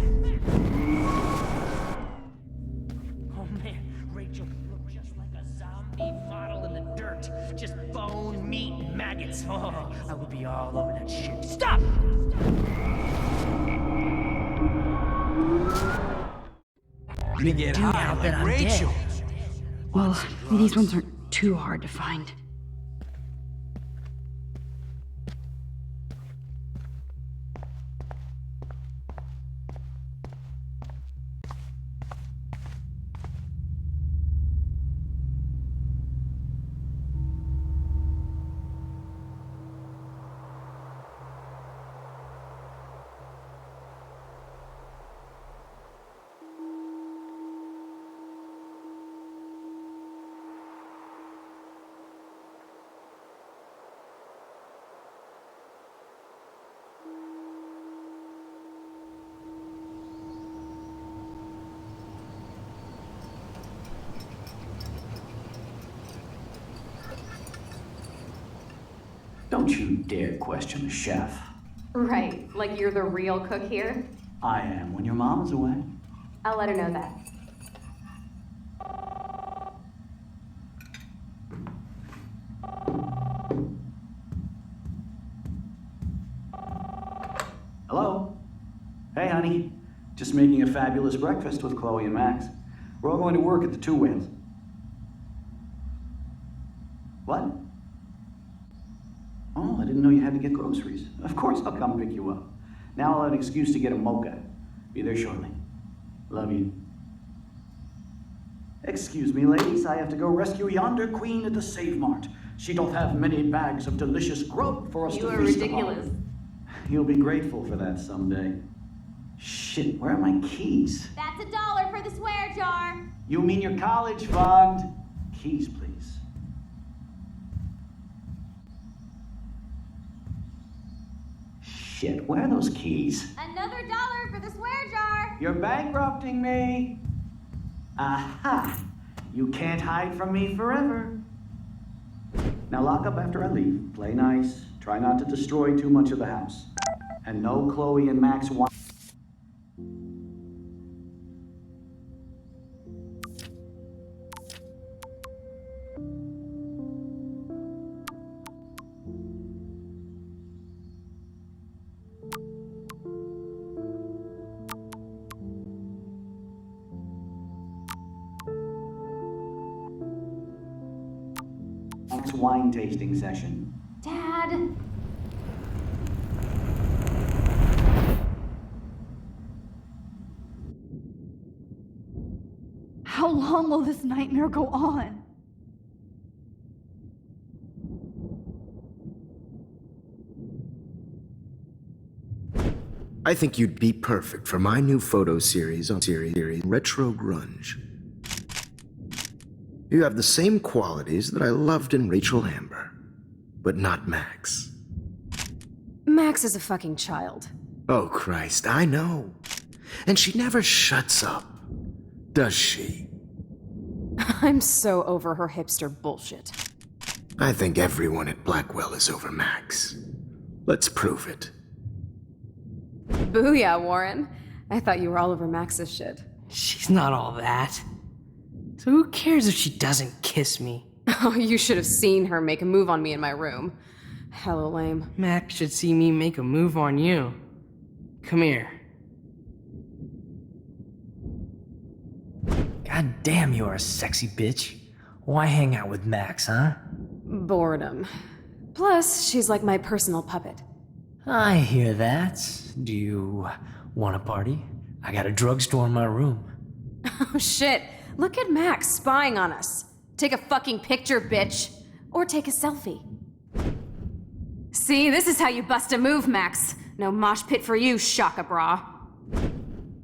[SPEAKER 25] Oh man, Rachel, you look just like a zombie model in the dirt. Just bone, meat, maggots. Oh, I will be all over that shit. Stop!
[SPEAKER 5] Gonna get high
[SPEAKER 25] now
[SPEAKER 5] like
[SPEAKER 25] that I'm
[SPEAKER 5] Rachel.
[SPEAKER 25] dead.
[SPEAKER 3] Well, these ones aren't too hard to find.
[SPEAKER 1] Don't you dare question the chef.
[SPEAKER 2] Right, like you're the real cook here?
[SPEAKER 1] I am when your mom is away.
[SPEAKER 2] I'll let her know that.
[SPEAKER 1] Hello? Hey, honey. Just making a fabulous breakfast with Chloe and Max. We're all going to work at the Two Whales. What? Oh, I didn't know you had to get groceries. Of course I'll come pick you up. Now I'll have an excuse to get a mocha. Be there shortly. Love you. Excuse me, ladies. I have to go rescue yonder queen at the Save Mart. She doth have many bags of delicious grub for us to feast upon. You are ridiculous. You'll be grateful for that someday. Shit, where are my keys?
[SPEAKER 7] That's $1 for the swear jar.
[SPEAKER 1] You mean your college fund? Keys, please. Shit, where are those keys?
[SPEAKER 7] Another $1 for the swear jar.
[SPEAKER 1] You're bankrupting me. Aha! You can't hide from me forever. Now lock up after I leave. Play nice. Try not to destroy too much of the house. And no Chloe and Max want... wine tasting session.
[SPEAKER 2] Dad!
[SPEAKER 3] How long will this nightmare go on?
[SPEAKER 9] I think you'd be perfect for my new photo series on Retro Grunge. You have the same qualities that I loved in Rachel Amber, but not Max.
[SPEAKER 2] Max is a fucking child.
[SPEAKER 9] Oh, Christ, I know. And she never shuts up, does she?
[SPEAKER 2] I'm so over her hipster bullshit.
[SPEAKER 9] I think everyone at Blackwell is over Max. Let's prove it.
[SPEAKER 2] Booyah, Warren. I thought you were all over Max's shit.
[SPEAKER 22] She's not all that. So who cares if she doesn't kiss me?
[SPEAKER 2] Oh, you should have seen her make a move on me in my room. Hella lame.
[SPEAKER 22] Max should see me make a move on you. Come here.
[SPEAKER 16] God damn, you are a sexy bitch. Why hang out with Max, huh?
[SPEAKER 2] Boredom. Plus, she's like my personal puppet.
[SPEAKER 16] I hear that. Do you want a party? I got a drugstore in my room.
[SPEAKER 2] Oh shit. Look at Max spying on us. Take a fucking picture, bitch. Or take a selfie. See, this is how you bust a move, Max. No mosh pit for you, Shaka Bra.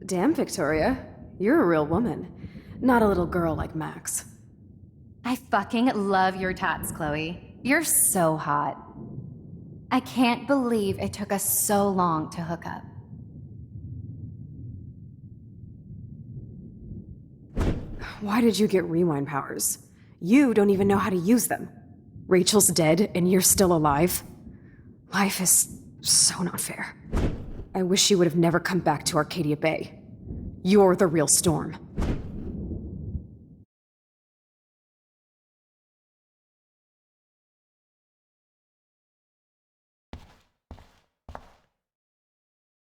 [SPEAKER 2] Damn, Victoria. You're a real woman. Not a little girl like Max.
[SPEAKER 17] I fucking love your tats, Chloe. You're so hot. I can't believe it took us so long to hook up.
[SPEAKER 2] Why did you get rewind powers? You don't even know how to use them. Rachel's dead and you're still alive. Life is so not fair. I wish you would have never come back to Arcadia Bay. You're the real storm.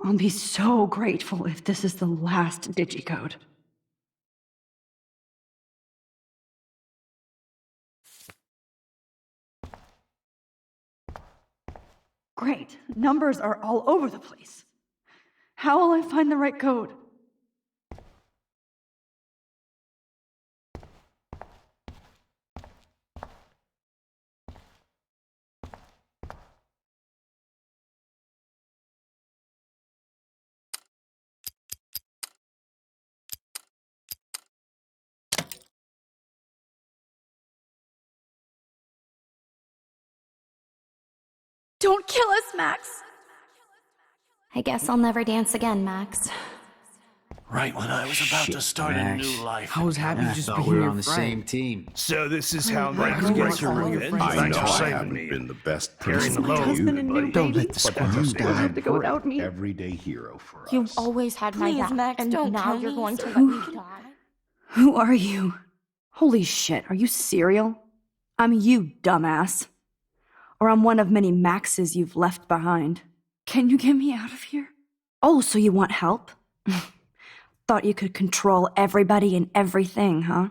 [SPEAKER 3] I'll be so grateful if this is the last digicode. Great. Numbers are all over the place. How will I find the right code? Don't kill us, Max!
[SPEAKER 14] I guess I'll never dance again, Max.
[SPEAKER 8] Right when I was about to start
[SPEAKER 5] Max.
[SPEAKER 8] a new life.
[SPEAKER 22] I was happy
[SPEAKER 5] I
[SPEAKER 22] just
[SPEAKER 5] thought
[SPEAKER 22] being
[SPEAKER 5] we were
[SPEAKER 22] your
[SPEAKER 5] on the
[SPEAKER 22] friend.
[SPEAKER 5] same team.
[SPEAKER 24] So this is how
[SPEAKER 22] Right,
[SPEAKER 24] Max
[SPEAKER 22] right,
[SPEAKER 24] gets her
[SPEAKER 22] right, right,
[SPEAKER 24] revenge.
[SPEAKER 22] right.
[SPEAKER 23] I
[SPEAKER 24] Thanks
[SPEAKER 23] know
[SPEAKER 24] for
[SPEAKER 23] I
[SPEAKER 24] saving
[SPEAKER 23] haven't
[SPEAKER 24] me.
[SPEAKER 23] been the best
[SPEAKER 24] Carrying
[SPEAKER 23] person
[SPEAKER 24] the
[SPEAKER 23] for
[SPEAKER 24] load.
[SPEAKER 23] you, buddy. Don't let the squirrels die.
[SPEAKER 22] to go without me.
[SPEAKER 23] Everyday hero for us.
[SPEAKER 6] You've always had my
[SPEAKER 14] Please,
[SPEAKER 6] back,
[SPEAKER 14] Max,
[SPEAKER 6] and
[SPEAKER 14] don't
[SPEAKER 6] now
[SPEAKER 14] kill
[SPEAKER 6] you're
[SPEAKER 14] me.
[SPEAKER 6] going to let me die.
[SPEAKER 3] Who are you? Holy shit, are you cereal? I'm you, dumbass. Or I'm one of many Maxes you've left behind. Can you get me out of here? Oh, so you want help? Thought you could control everybody and everything, huh?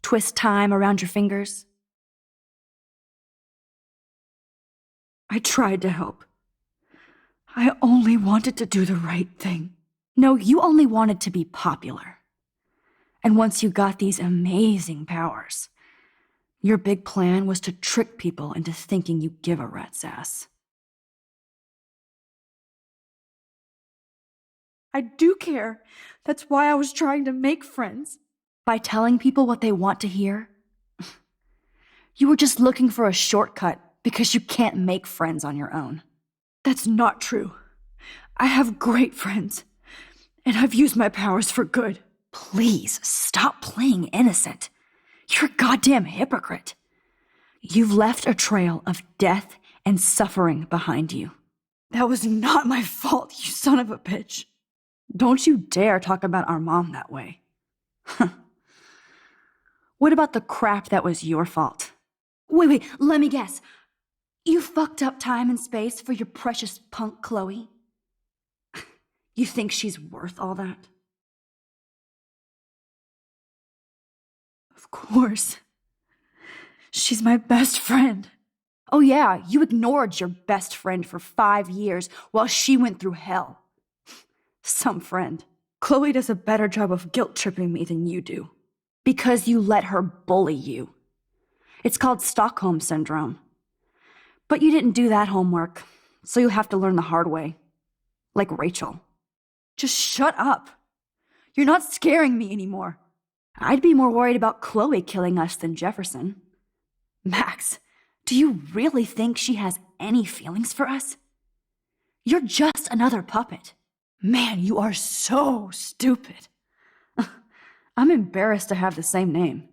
[SPEAKER 3] Twist time around your fingers? I tried to help. I only wanted to do the right thing. No, you only wanted to be popular. And once you got these amazing powers, your big plan was to trick people into thinking you give a rat's ass. I do care. That's why I was trying to make friends. By telling people what they want to hear? You were just looking for a shortcut because you can't make friends on your own. That's not true. I have great friends, and I've used my powers for good. Please, stop playing innocent. You're a goddamn hypocrite. You've left a trail of death and suffering behind you. That was not my fault, you son of a bitch. Don't you dare talk about our mom that way. What about the crap that was your fault? Wait, let me guess. You fucked up time and space for your precious punk Chloe? You think she's worth all that? Of course. She's my best friend. Oh yeah, you ignored your best friend for 5 years while she went through hell. Some friend. Chloe does a better job of guilt-tripping me than you do. Because you let her bully you. It's called Stockholm Syndrome. But you didn't do that homework, so you'll have to learn the hard way. Like Rachel. Just shut up. You're not scaring me anymore. I'd be more worried about Chloe killing us than Jefferson. Max, do you really think she has any feelings for us? You're just another puppet. Man, you are so stupid. I'm embarrassed to have the same name.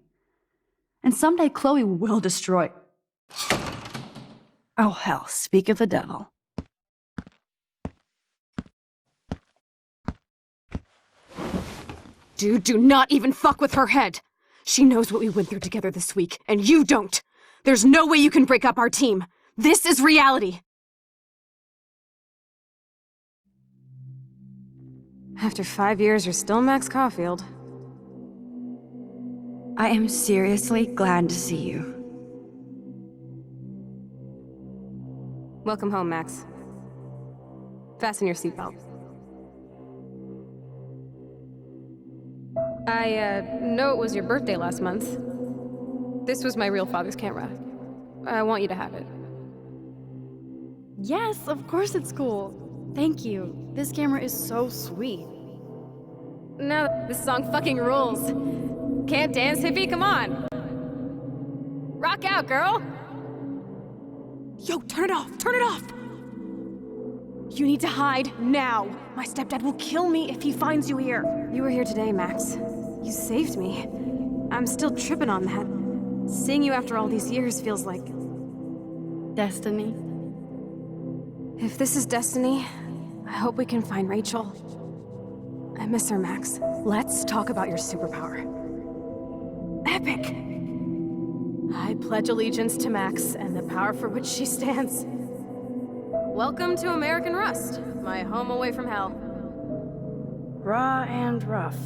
[SPEAKER 3] And someday Chloe will destroy... Oh hell, speak of the devil.
[SPEAKER 2] Dude, do not even fuck with her head. She knows what we went through together this week, and you don't. There's no way you can break up our team. This is reality. After 5 years, you're still Max Caulfield.
[SPEAKER 3] I am seriously glad to see you.
[SPEAKER 2] Welcome home, Max. Fasten your seatbelt. I know it was your birthday last month. This was my real father's camera. I want you to have it.
[SPEAKER 3] Yes, of course it's cool. Thank you. This camera is so sweet.
[SPEAKER 2] No, this song fucking rules. Can't dance, hippie? Come on. Rock out, girl. Yo, turn it off. Turn it off. You need to hide now. My stepdad will kill me if he finds you here. You were here today, Max. You saved me. I'm still tripping on that. Seeing you after all these years feels like...
[SPEAKER 3] destiny.
[SPEAKER 2] If this is destiny, I hope we can find Rachel. I miss her, Max. Let's talk about your superpower. Epic! I pledge allegiance to Max and the power for which she stands. Welcome to American Rust, my home away from hell.
[SPEAKER 3] Raw and rough.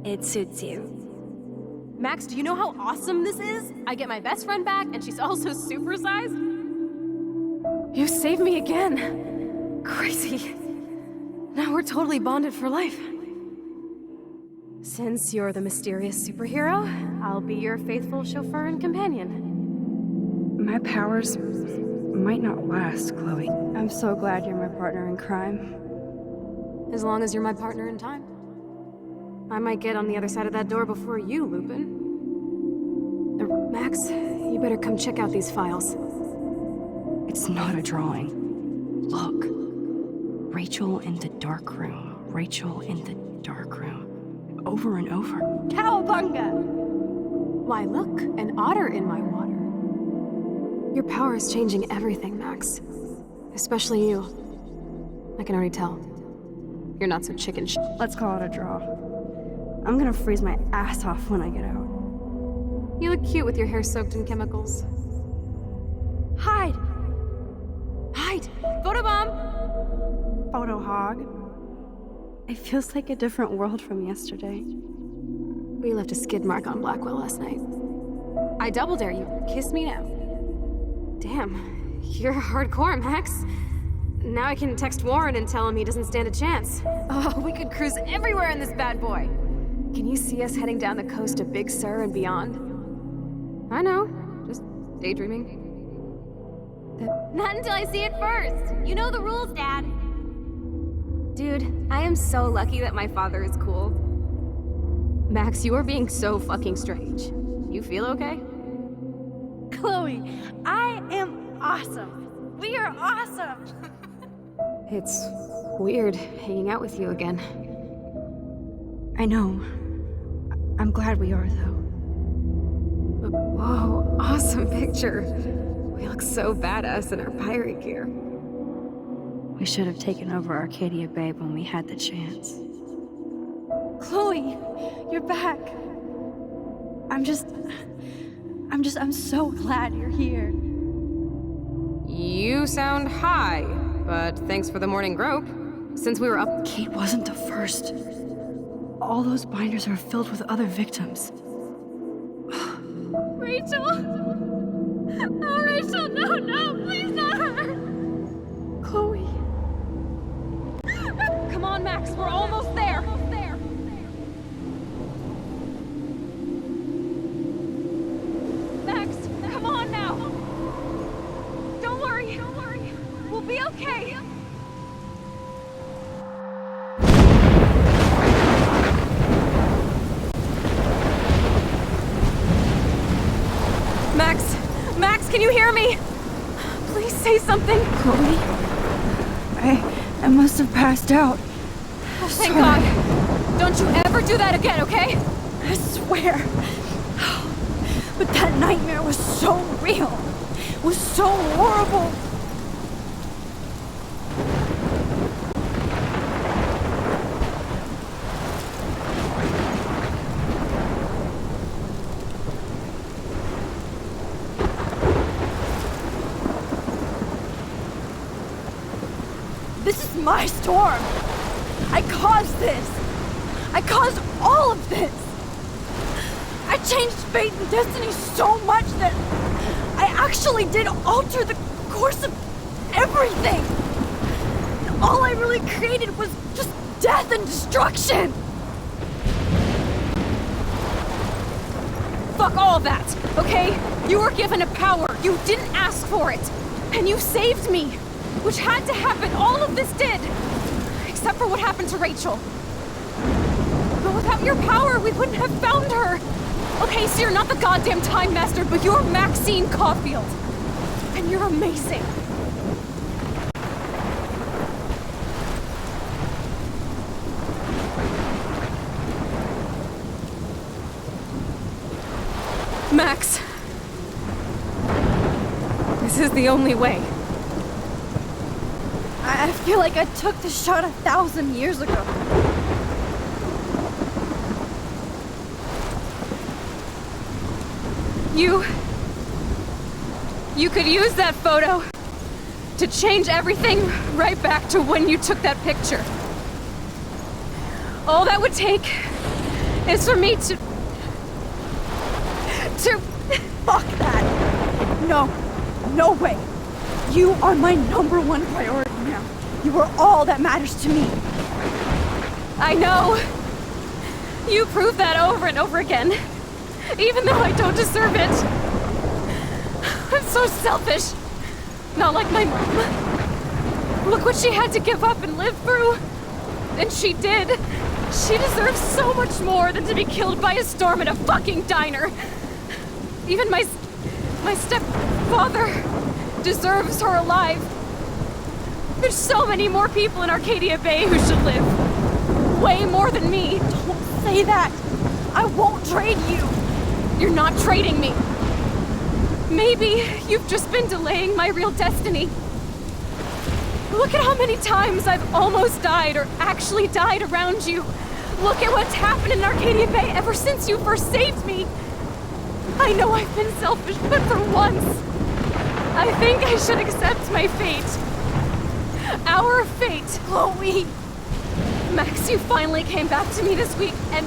[SPEAKER 3] It suits you.
[SPEAKER 2] Max, do you know how awesome this is? I get my best friend back, and she's also supersized. You saved me again. Crazy. Now we're totally bonded for life. Since you're the mysterious superhero, I'll be your faithful chauffeur and companion.
[SPEAKER 3] My powers might not last, Chloe. I'm so glad you're my partner in crime.
[SPEAKER 2] As long as you're my partner in time. I might get on the other side of that door before you, Lupin. Max, you better come check out these files.
[SPEAKER 3] It's not a drawing. Look. Rachel in the dark room. Rachel in the dark room, over and over.
[SPEAKER 2] Cowabunga! Why, look, an otter in my water. Your power is changing everything, Max. Especially you. I can already tell. You're not so chicken shit.
[SPEAKER 3] Let's call it a draw. I'm gonna freeze my ass off when I get out.
[SPEAKER 2] You look cute with your hair soaked in chemicals. Hide! Hide! Photobomb!
[SPEAKER 3] Photo hog. It feels like a different world from yesterday.
[SPEAKER 2] We left a skid mark on Blackwell last night. I double dare you. Kiss me now. Damn, you're hardcore, Max. Now I can text Warren and tell him he doesn't stand a chance. Oh, we could cruise everywhere in this bad boy. Can you see us heading down the coast to Big Sur and beyond? I know, just daydreaming.
[SPEAKER 14] Not until I see it first. You know the rules, Dad.
[SPEAKER 2] Dude, I am so lucky that my father is cool. Max, you are being so fucking strange. You feel okay?
[SPEAKER 3] Chloe, I am awesome. We are awesome.
[SPEAKER 2] It's weird hanging out with you again.
[SPEAKER 3] I know. I'm glad we are, though.
[SPEAKER 2] Whoa, awesome picture. We look so badass in our pirate gear.
[SPEAKER 3] We should have taken over Arcadia Bay when we had the chance. Chloe, you're back. I'm so glad you're here.
[SPEAKER 2] You sound high, but thanks for the morning grope. Since we were up...
[SPEAKER 3] Kate wasn't the first. All those binders are filled with other victims.
[SPEAKER 14] Rachel! Oh, Rachel, no, please not her!
[SPEAKER 3] Chloe.
[SPEAKER 2] Come on, Max, we're almost there. Max, come on now. Don't worry. We'll be okay. Max, can you hear me? Please say something.
[SPEAKER 3] Chloe, I must have passed out.
[SPEAKER 2] Thank God. Don't you ever do that again, okay?
[SPEAKER 3] I swear. But that nightmare was so real. It was so horrible. This is my storm. I caused this. I caused all of this. I changed fate and destiny so much that I actually did alter the course of everything. And all I really created was just death and destruction.
[SPEAKER 2] Fuck all that, okay? You were given a power. You didn't ask for it. And you saved me. Which had to happen. All of this did. Except for what happened to Rachel. But without your power, we wouldn't have found her. Okay, so you're not the goddamn Time Master, but you're Maxine Caulfield. And you're amazing. Max. This is the only way.
[SPEAKER 3] I feel like I took the shot 1,000 years ago.
[SPEAKER 2] You could use that photo to change everything right back to when you took that picture. All that would take is for me to...
[SPEAKER 3] Fuck that! No way! You are my #1 priority now. You are all that matters to me.
[SPEAKER 2] I know. You prove that over and over again. Even though I don't deserve it. I'm so selfish. Not like my mom. Look what she had to give up and live through. And she did. She deserves so much more than to be killed by a storm at a fucking diner. Even my stepfather deserves her alive. There's so many more people in Arcadia Bay who should live. way more than me.
[SPEAKER 3] Don't say that. I won't trade you.
[SPEAKER 2] You're not trading me. Maybe you've just been delaying my real destiny. Look at how many times I've almost died or actually died around you. Look at what's happened in Arcadia Bay ever since you first saved me. I know I've been selfish, but for once, I think I should accept my fate. Our fate.
[SPEAKER 3] Chloe!
[SPEAKER 2] Max, you finally came back to me this week, and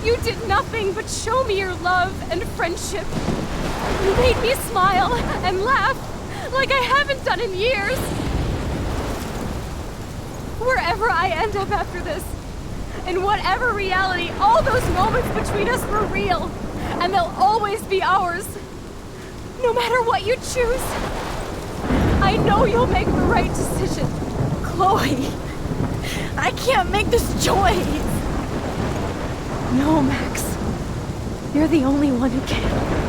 [SPEAKER 2] you did nothing but show me your love and friendship. You made me smile and laugh like I haven't done in years. Wherever I end up after this, in whatever reality, all those moments between us were real, and they'll always be ours. No matter what you choose, I know you'll make the right decision.
[SPEAKER 3] Chloe, I can't make this choice.
[SPEAKER 2] No, Max. You're the only one who can.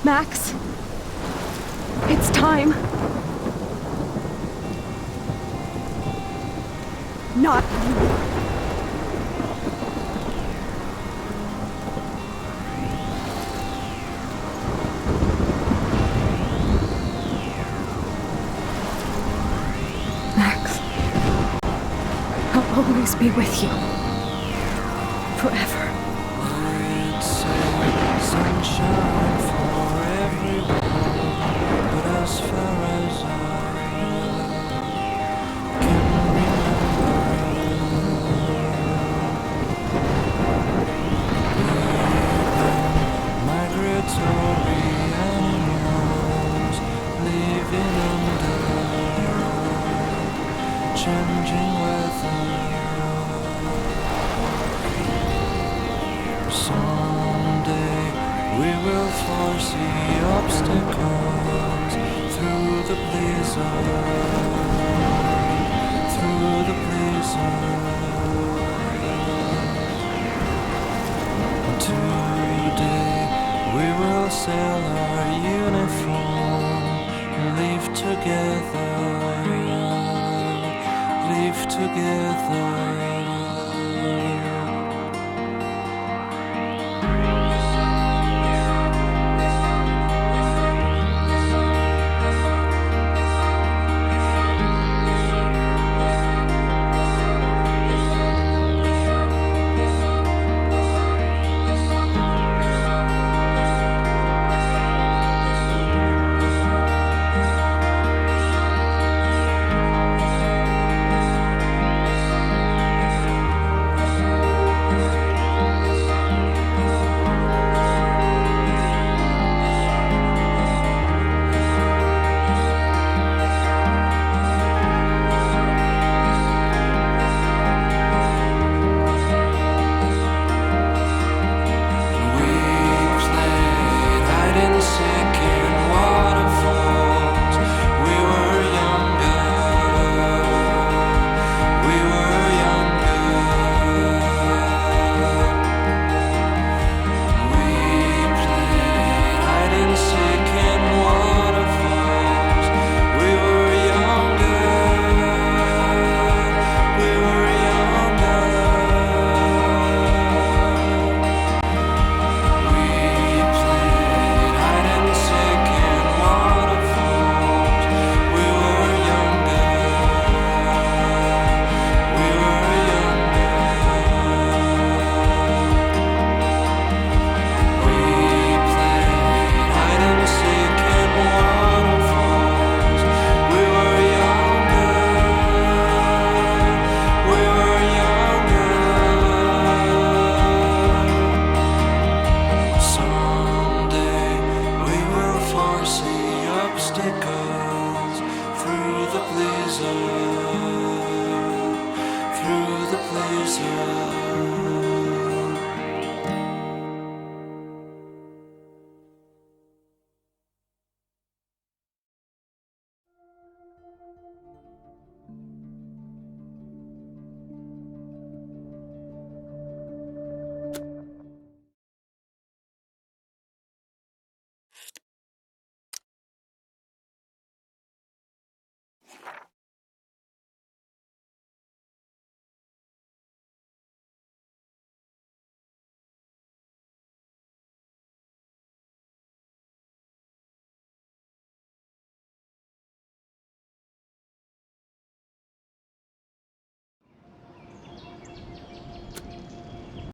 [SPEAKER 2] Max, it's time.
[SPEAKER 3] Not you.
[SPEAKER 2] Max, I'll always be with you. Forever.
[SPEAKER 4] Sunshine for everyone, but as far as I can remember, migratory animals living under changing weather. Someday we will foresee obstacles through the blizzard, through the blizzard. Today we will sell our uniform and live together, live together. Through the blizzard.